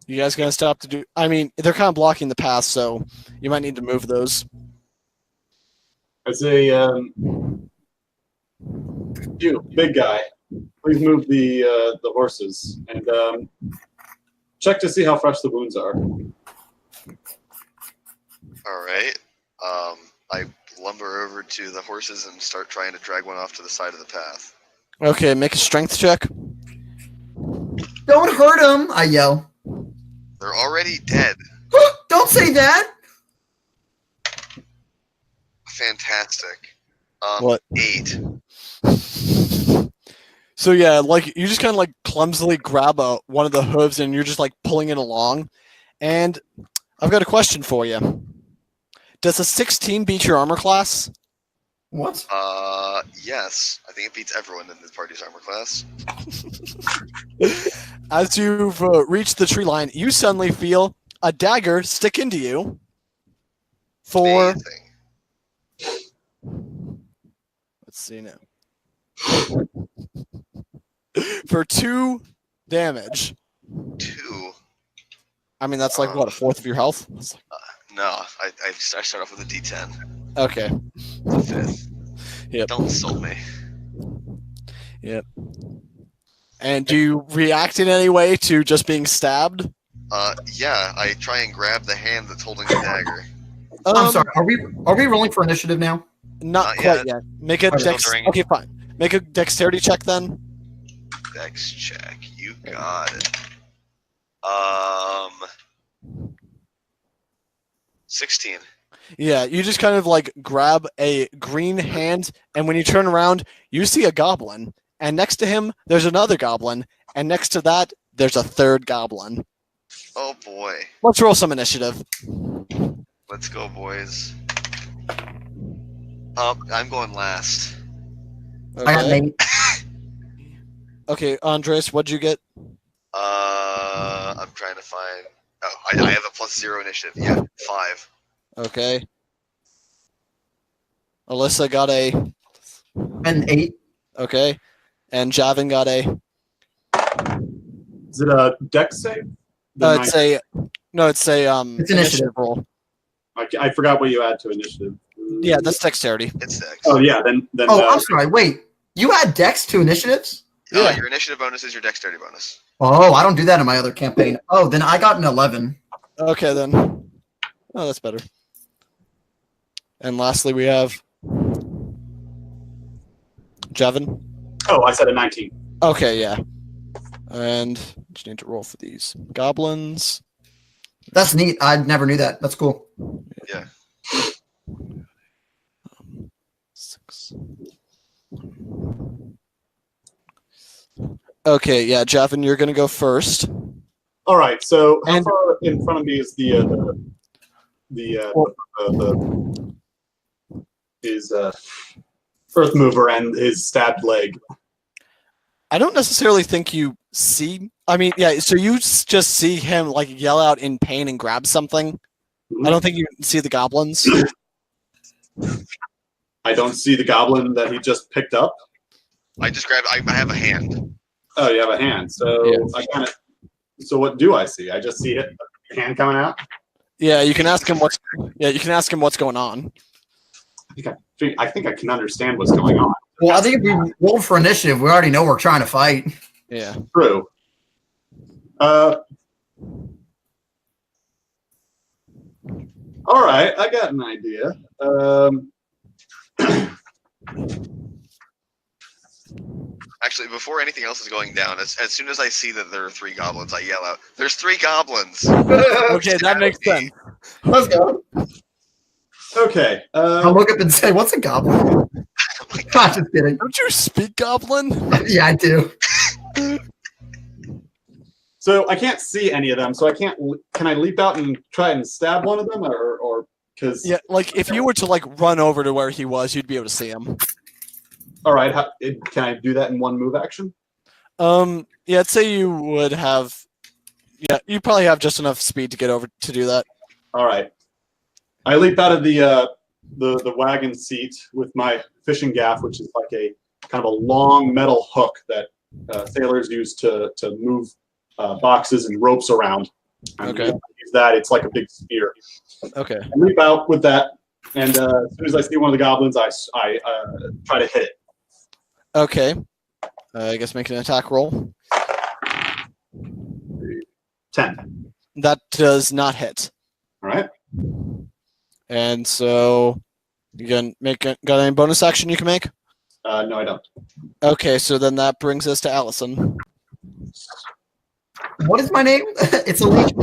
You guys gonna stop to do? I mean, they're kind of blocking the path, so you might need to move those. I say You, big guy, please move the horses and check to see how fresh the wounds are. All right. I lumber over to the horses and start trying to drag one off to the side of the path. Okay, make a strength check. Don't hurt him, I yell. They're already dead. Don't say that. Fantastic. What? 8. So yeah, like you just kind of like clumsily grab one of the hooves and you're just like pulling it along. And I've got a question for you. Does a 16 beat your armor class? What? Yes. I think it beats everyone in the party's armor class. As you've reached the tree line, you suddenly feel a dagger stick into you. For Amazing. let's see now. For 2 damage. 2. I mean, that's like what, a fourth of your health? No, I start off with a D10. Okay. The 5th. Yep. Don't insult me. Yep. And do you react in any way to just being stabbed? Yeah, I try and grab the hand that's holding the dagger. I'm sorry. Are we rolling for initiative now? Not Not quite yet. Make a Okay. dex. Okay, fine. Make a dexterity check then. Dex check. You got it. 16. Yeah, you just kind of like grab a green hand, and when you turn around, you see a goblin. And next to him, there's another goblin. And next to that, there's a third goblin. Oh boy. Let's roll some initiative. Let's go, boys. I'm going last. I got Okay. an 8. Okay, Andres, what'd you get? I'm trying to find. Oh, I have a +0 initiative. Yeah, 5. Okay. Alyssa got a. An 8. Okay. And Javin got a. Is it a dex save? It's a. No, it's a It's initiative. roll. I forgot what you add to initiative. Yeah, that's dexterity. It's Dex. Oh yeah, then. Oh, I'm sorry. Wait. You add dex to initiatives? Yeah. Your initiative bonus is your dexterity bonus. Oh, I don't do that in my other campaign. Oh, then I got an 11. Okay, then. Oh, that's better. And lastly, we have Javin. Oh, I said a 19. Okay, yeah. And just need to roll for these goblins. That's neat. I never knew that. That's cool. Yeah. 6. Okay, yeah, Javin, you're gonna go first. All right. So how And- far in front of me is his earth mover and his stabbed leg? I don't necessarily think you see. I mean, yeah. So you just see him like yell out in pain and grab something. I don't think you see the goblins. I don't see the goblin that he just picked up. I just grabbed. I have a hand. Oh, you have a hand. So Yeah. I kind of. So what do I see? I just see a hand coming out. Yeah, you can ask him what's. Yeah, you can ask him what's going on. I think I can understand what's going on. Well, I think if we rolled for initiative, we already know we're trying to fight. Yeah. True. All right, I got an idea. Actually, before anything else is going down, as soon as I see that there are 3 goblins, I yell out, "There's 3 goblins!" Okay, that makes sense. Let's go. Okay. I'll look up and say, "What's a goblin?" I'm just kidding. Don't you speak goblin? Yeah, I do. So I can't see any of them. So I can't. Can I leap out and try and stab one of them, or because? Yeah, like if you were to like run over to where he was, you'd be able to see him. All right. Can I do that in one move action? Yeah, I'd say you would have. Yeah, you probably have just enough speed to get over to do that. All right. I leap out of the wagon seat with my fishing gaff, which is like a kind of a long metal hook that sailors use to move boxes and ropes around. And Okay. Use that. It's like a big spear. Okay. I leap out with that, and as soon as I see one of the goblins, I try to hit it. Okay. I guess make an attack roll. 10. That does not hit. All right. And so you can got any bonus action you can make? No, I don't. Okay, so then that brings us to Allison. What is my name? It's Alicia.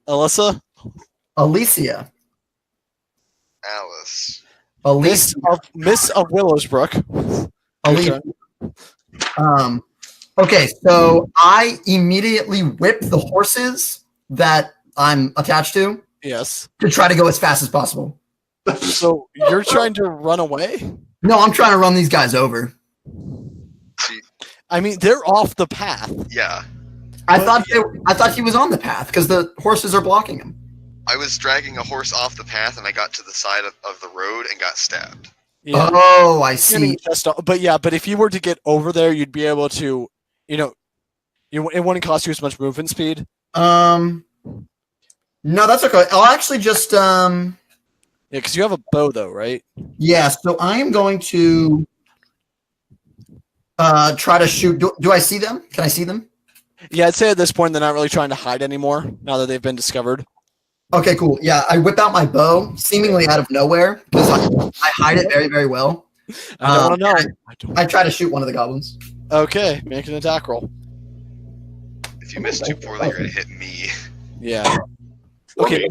Alyssa? Alicia. Alice. Alicia. Miss of Willowsbrook. Alicia. Okay, so I immediately whip the horses that I'm attached to Yes. try to go as fast as possible. So you're trying to run away? No, I'm trying to run these guys over. See, I mean, they're off the path. yeah. I thought he was on the path because the horses are blocking him. I was dragging a horse off the path, and I got to the side of the road and got stabbed. Yeah. Oh, I see. But if you were to get over there, you'd be able to, it wouldn't cost you as much movement speed. No, that's okay. I'll actually just Yeah, because you have a bow, though, right? yeah. So I am going to try to shoot. Do I see them? Can I see them? Yeah, I'd say at this point they're not really trying to hide anymore now that they've been discovered. Okay, cool. Yeah, I whip out my bow, seemingly out of nowhere, because I hide it very, very well. I don't want to know. I try to shoot one of the goblins. Okay, make an attack roll. If you miss too poorly, you're gonna hit me. Yeah. Okay.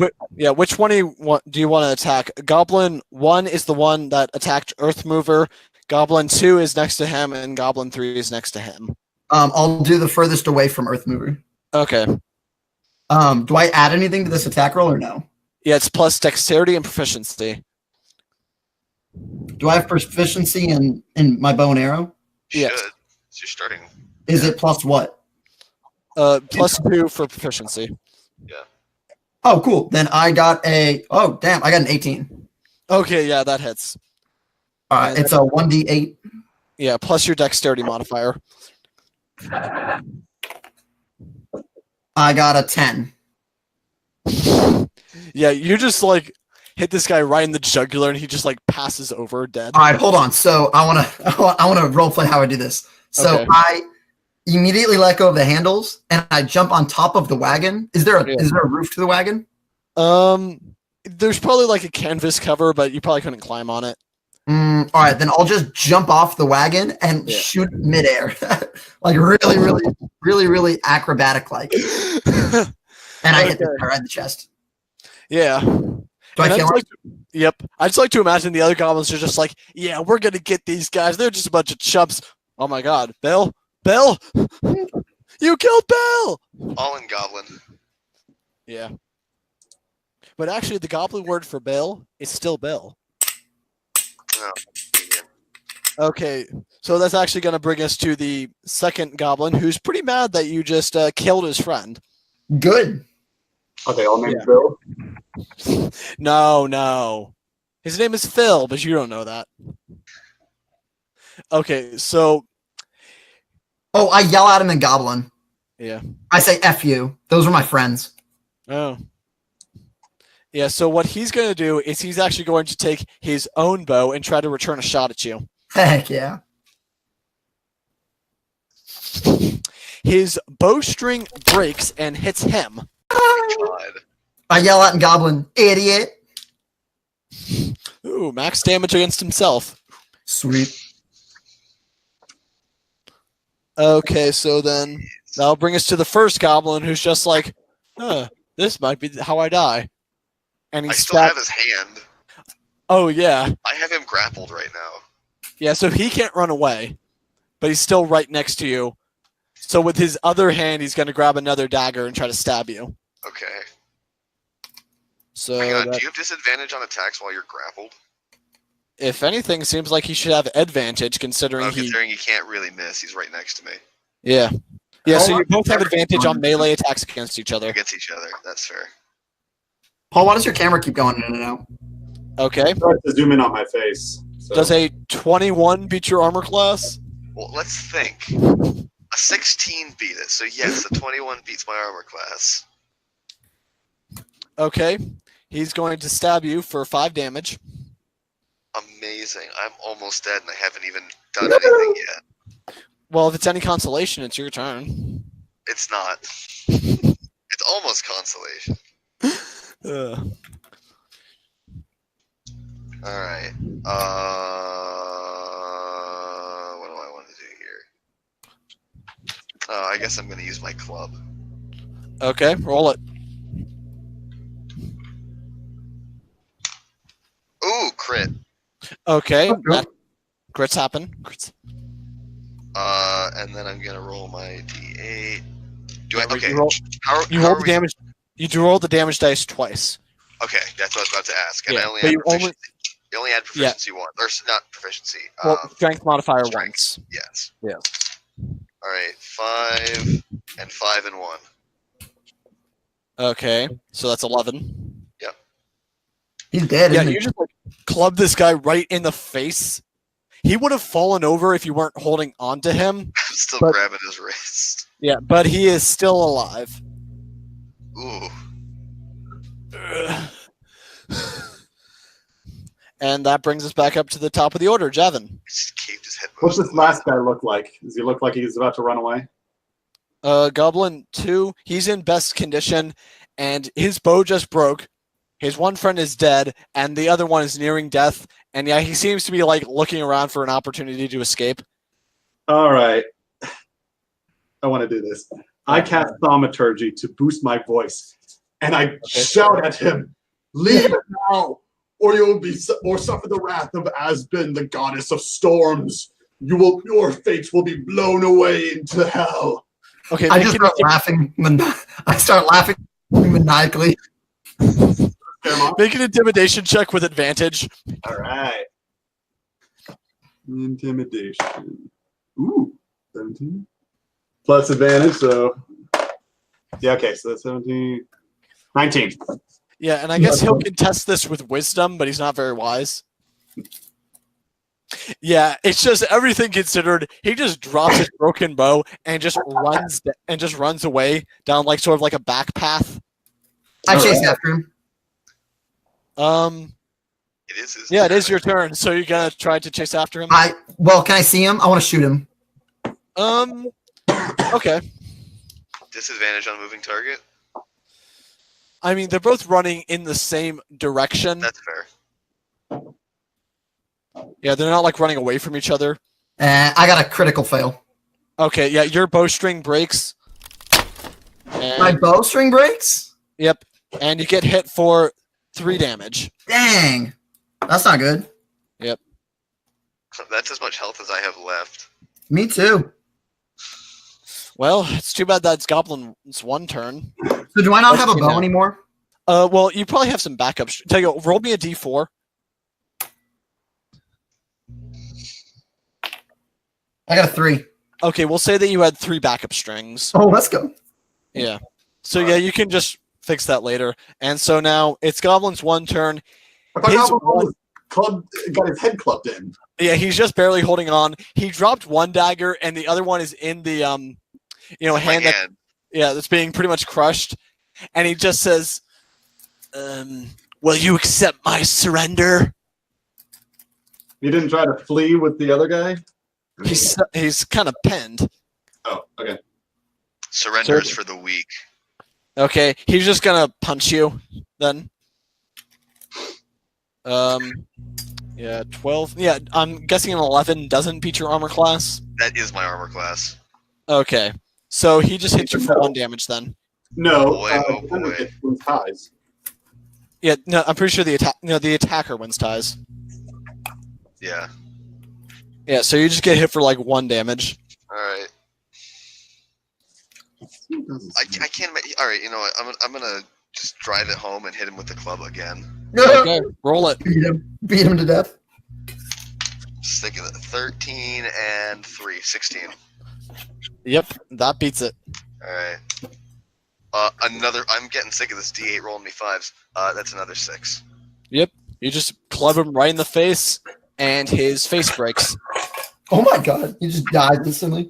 Which one do you want to attack? Goblin 1 is the one that attacked Earthmover. Goblin 2 is next to him, and Goblin 3 is next to him. I'll do the furthest away from Earthmover. Okay. Do I add anything to this attack roll or no? Yeah, it's plus dexterity and proficiency. Do I have proficiency in my bow and arrow? Yes. Should. So you're starting. Is it plus what? Plus 2 for proficiency. Yeah. Oh, cool. Then I got I got an 18. Okay, yeah, that hits. All right, it's a 1d8. Yeah, plus your dexterity modifier. I got a 10. Yeah, you just hit this guy right in the jugular, and he just passes over dead. All right, hold on. So I wanna role play how I do this. So Okay. I immediately let go of the handles and I jump on top of the wagon. Is there a roof to the wagon? There's probably a canvas cover, but you probably couldn't climb on it. All right, then I'll just jump off the wagon and shoot midair, really acrobatic like. And I hit the guy right in the chest. Yeah. Do I kill him? Yep. I just like to imagine the other goblins are just yeah, we're gonna get these guys. They're just a bunch of chumps. Oh my god, Bill, you killed Bill. All in goblin. Yeah. But actually, the goblin word for Bill is still Bill. Oh, yeah. Okay, so that's actually going to bring us to the second goblin, who's pretty mad that you just killed his friend. Good. Okay, I'll name Bill. No. His name is Phil, but you don't know that. Okay, so... Oh, I yell at him in Goblin. Yeah. I say, F you. Those are my friends. Oh. Yeah, so what he's going to do is he's actually going to take his own bow and try to return a shot at you. Heck yeah. His bowstring breaks and hits him. God. I yell at him Goblin, idiot. Ooh, max damage against himself. Sweet. Okay, so then that'll bring us to the first goblin, who's just this might be how I die. And I he's still have his hand. Oh, yeah. I have him grappled right now. Yeah, so he can't run away, but he's still right next to you. So with his other hand, he's going to grab another dagger and try to stab you. Okay. So Hang on, do you have disadvantage on attacks while you're grappled? if anything, seems like he should have advantage considering Considering he can't really miss, he's right next to me. Yeah. Yeah, so Oh, you both have advantage on melee attacks against each other. Against each other, that's fair. Paul, why does your camera keep going in and out? Okay. I have to zoom in on my face. So. Does a 21 beat your armor class? Well, let's think. A 16 beat it, so yes, a 21 beats my armor class. Okay. He's going to stab you for 5 damage. Amazing. I'm almost dead and I haven't even done anything Well, if it's any consolation, it's your turn. It's not. It's almost consolation. All right. What do I want to do here? I guess I'm going to use my club. Okay, roll it. Ooh, crit. Okay, crits happen. Crits. And then I'm going to roll my d8. Do I? Yeah, Okay. You roll the damage. You do roll the damage dice twice. Okay, that's what I was about to ask. And Yeah, I only but had you proficiency. You only had proficiency once, or not proficiency. Well, strength modifier strength. once. Yes. Yeah. All right, 5 and 5 and 1. Okay, so that's 11. Yep. He's dead. Yeah, Isn't you he? just like club this guy right in the face. He would have fallen over if you weren't holding onto him. I'm still But- grabbing his wrist. Yeah, but he is still alive. Ooh. And that brings us back up to the top of the order, Javin. He just caved his head. What's most this of the way. last guy look like? Does he look like he's about to run away? Goblin 2, he's in best condition, and his bow just broke. His one friend is dead, and the other one is nearing death. And yeah, he seems to be like looking around for an opportunity to escape. All right. I want to do this. I cast Thaumaturgy to boost my voice, and I shout at him, "Leave now, or you'll be or suffer the wrath of Asbin, the goddess of storms. Your fates will be blown away into hell." Okay, I make just an start laughing. I start laughing maniacally. Make an intimidation check with advantage. All right. Intimidation. Ooh, 17. Plus advantage, so. Yeah, okay, so that's 17. 19. Yeah, and I guess he'll contest this with wisdom, but he's not very wise. Yeah, it's just everything considered. He just drops his broken bow and just runs away down like sort of like a back path. I chase after him. It is his Yeah, it turn. is your turn. So you're gonna try to chase after him. Well, can I see him? I want to shoot him. Okay. Disadvantage on moving target. I mean, they're both running in the same direction. That's fair. Yeah, they're not like running away from each other. I got a critical fail. Okay, yeah, your bowstring breaks. My And, bowstring breaks? yep, and you get hit for 3 damage. Dang. That's not good. That's as much health as I have left. Me too. Well, it's too bad that's Goblin's one turn. So do I not have a Okay, bow now. anymore? Well, you probably have some backups. Tell you what, roll me a d4. I got a 3. Okay, we'll say that you had 3 backup strings. Oh, let's go. Yeah. So yeah, you can just fix that later. And so now it's Goblin's one turn. I thought His Goblin got his head clubbed in. Yeah, he's just barely holding on. He dropped one dagger, and the other one is in the hand My that that's being pretty much crushed. And he just says, "Will you accept my surrender?" You didn't try to flee with the other guy? He's kind of pinned. Oh, okay. Surrenders for the weak. Okay, he's just gonna punch you then. Yeah, 12. Yeah, I'm guessing an 11 doesn't beat your armor class. That is my armor class. Okay, so he just hits you for 1 damage then. No, boy, oh defender boy. gets wins ties. Yeah, no, I'm pretty sure the attacker wins ties. Yeah. Yeah, so you just get hit for like 1 damage. All right. I can't imagine. All right, you know what? I'm gonna just drive it home and hit him with the club again. Okay, roll it. Beat him to death. Just think of it. 13 and 3, 16. Yep, that beats it. All right. I'm getting sick of this D8 rolling me 5s. That's another 6. You just club him right in the face, and his face breaks. Oh my god. He just died instantly.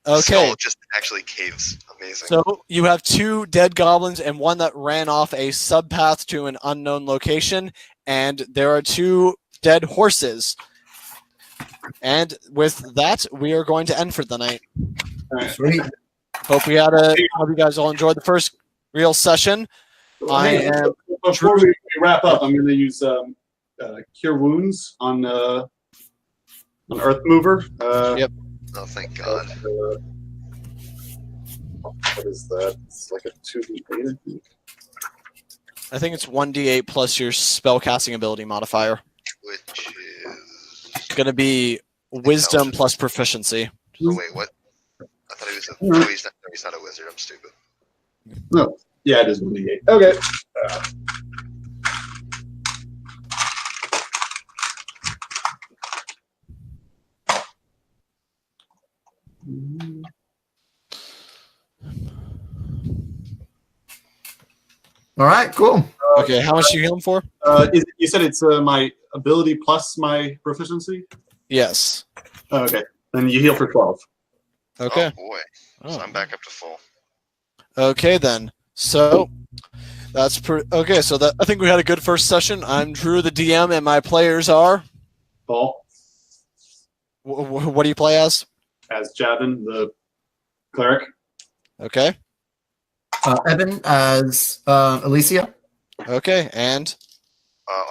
Okay, Skull just actually caves. Amazing. so you have 2 dead goblins and one that ran off a subpath to an unknown location, and there are 2 dead horses. And with that, we are going to end for the night. All right. Sweet. Hope you guys all enjoyed the first real session. Before we wrap up, I'm going to use Cure Wounds on Earth Mover. Yep. Oh, thank God. What is that? It's like a 2d8, I think. I think it's 1d8 plus your spellcasting ability modifier. Which is... Going to be wisdom plus proficiency. Oh, wait, what? I thought he was a... No, he's not a wizard. I'm stupid. No. Yeah, it is 1d8. Okay. All right, cool. Okay, how much are you healing for? You said it's my ability plus my proficiency? Yes. Oh, okay. Then you heal for 12. Okay. Oh, boy. Oh. So I'm back up to full. Okay, then. So that's okay. So I think we had a good first session. I'm Drew, the DM, and my players are. Paul, What do you play as? as Javin, the cleric. Okay. Evan as Alicia. Okay, and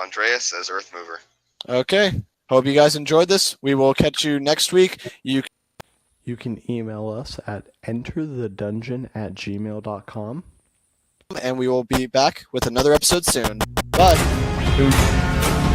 Andreas as Earth Mover. okay. Hope you guys enjoyed this. We will catch you next week. You can email us at enterthedungeon@gmail.com. and we will be back with another episode soon. Bye. Peace.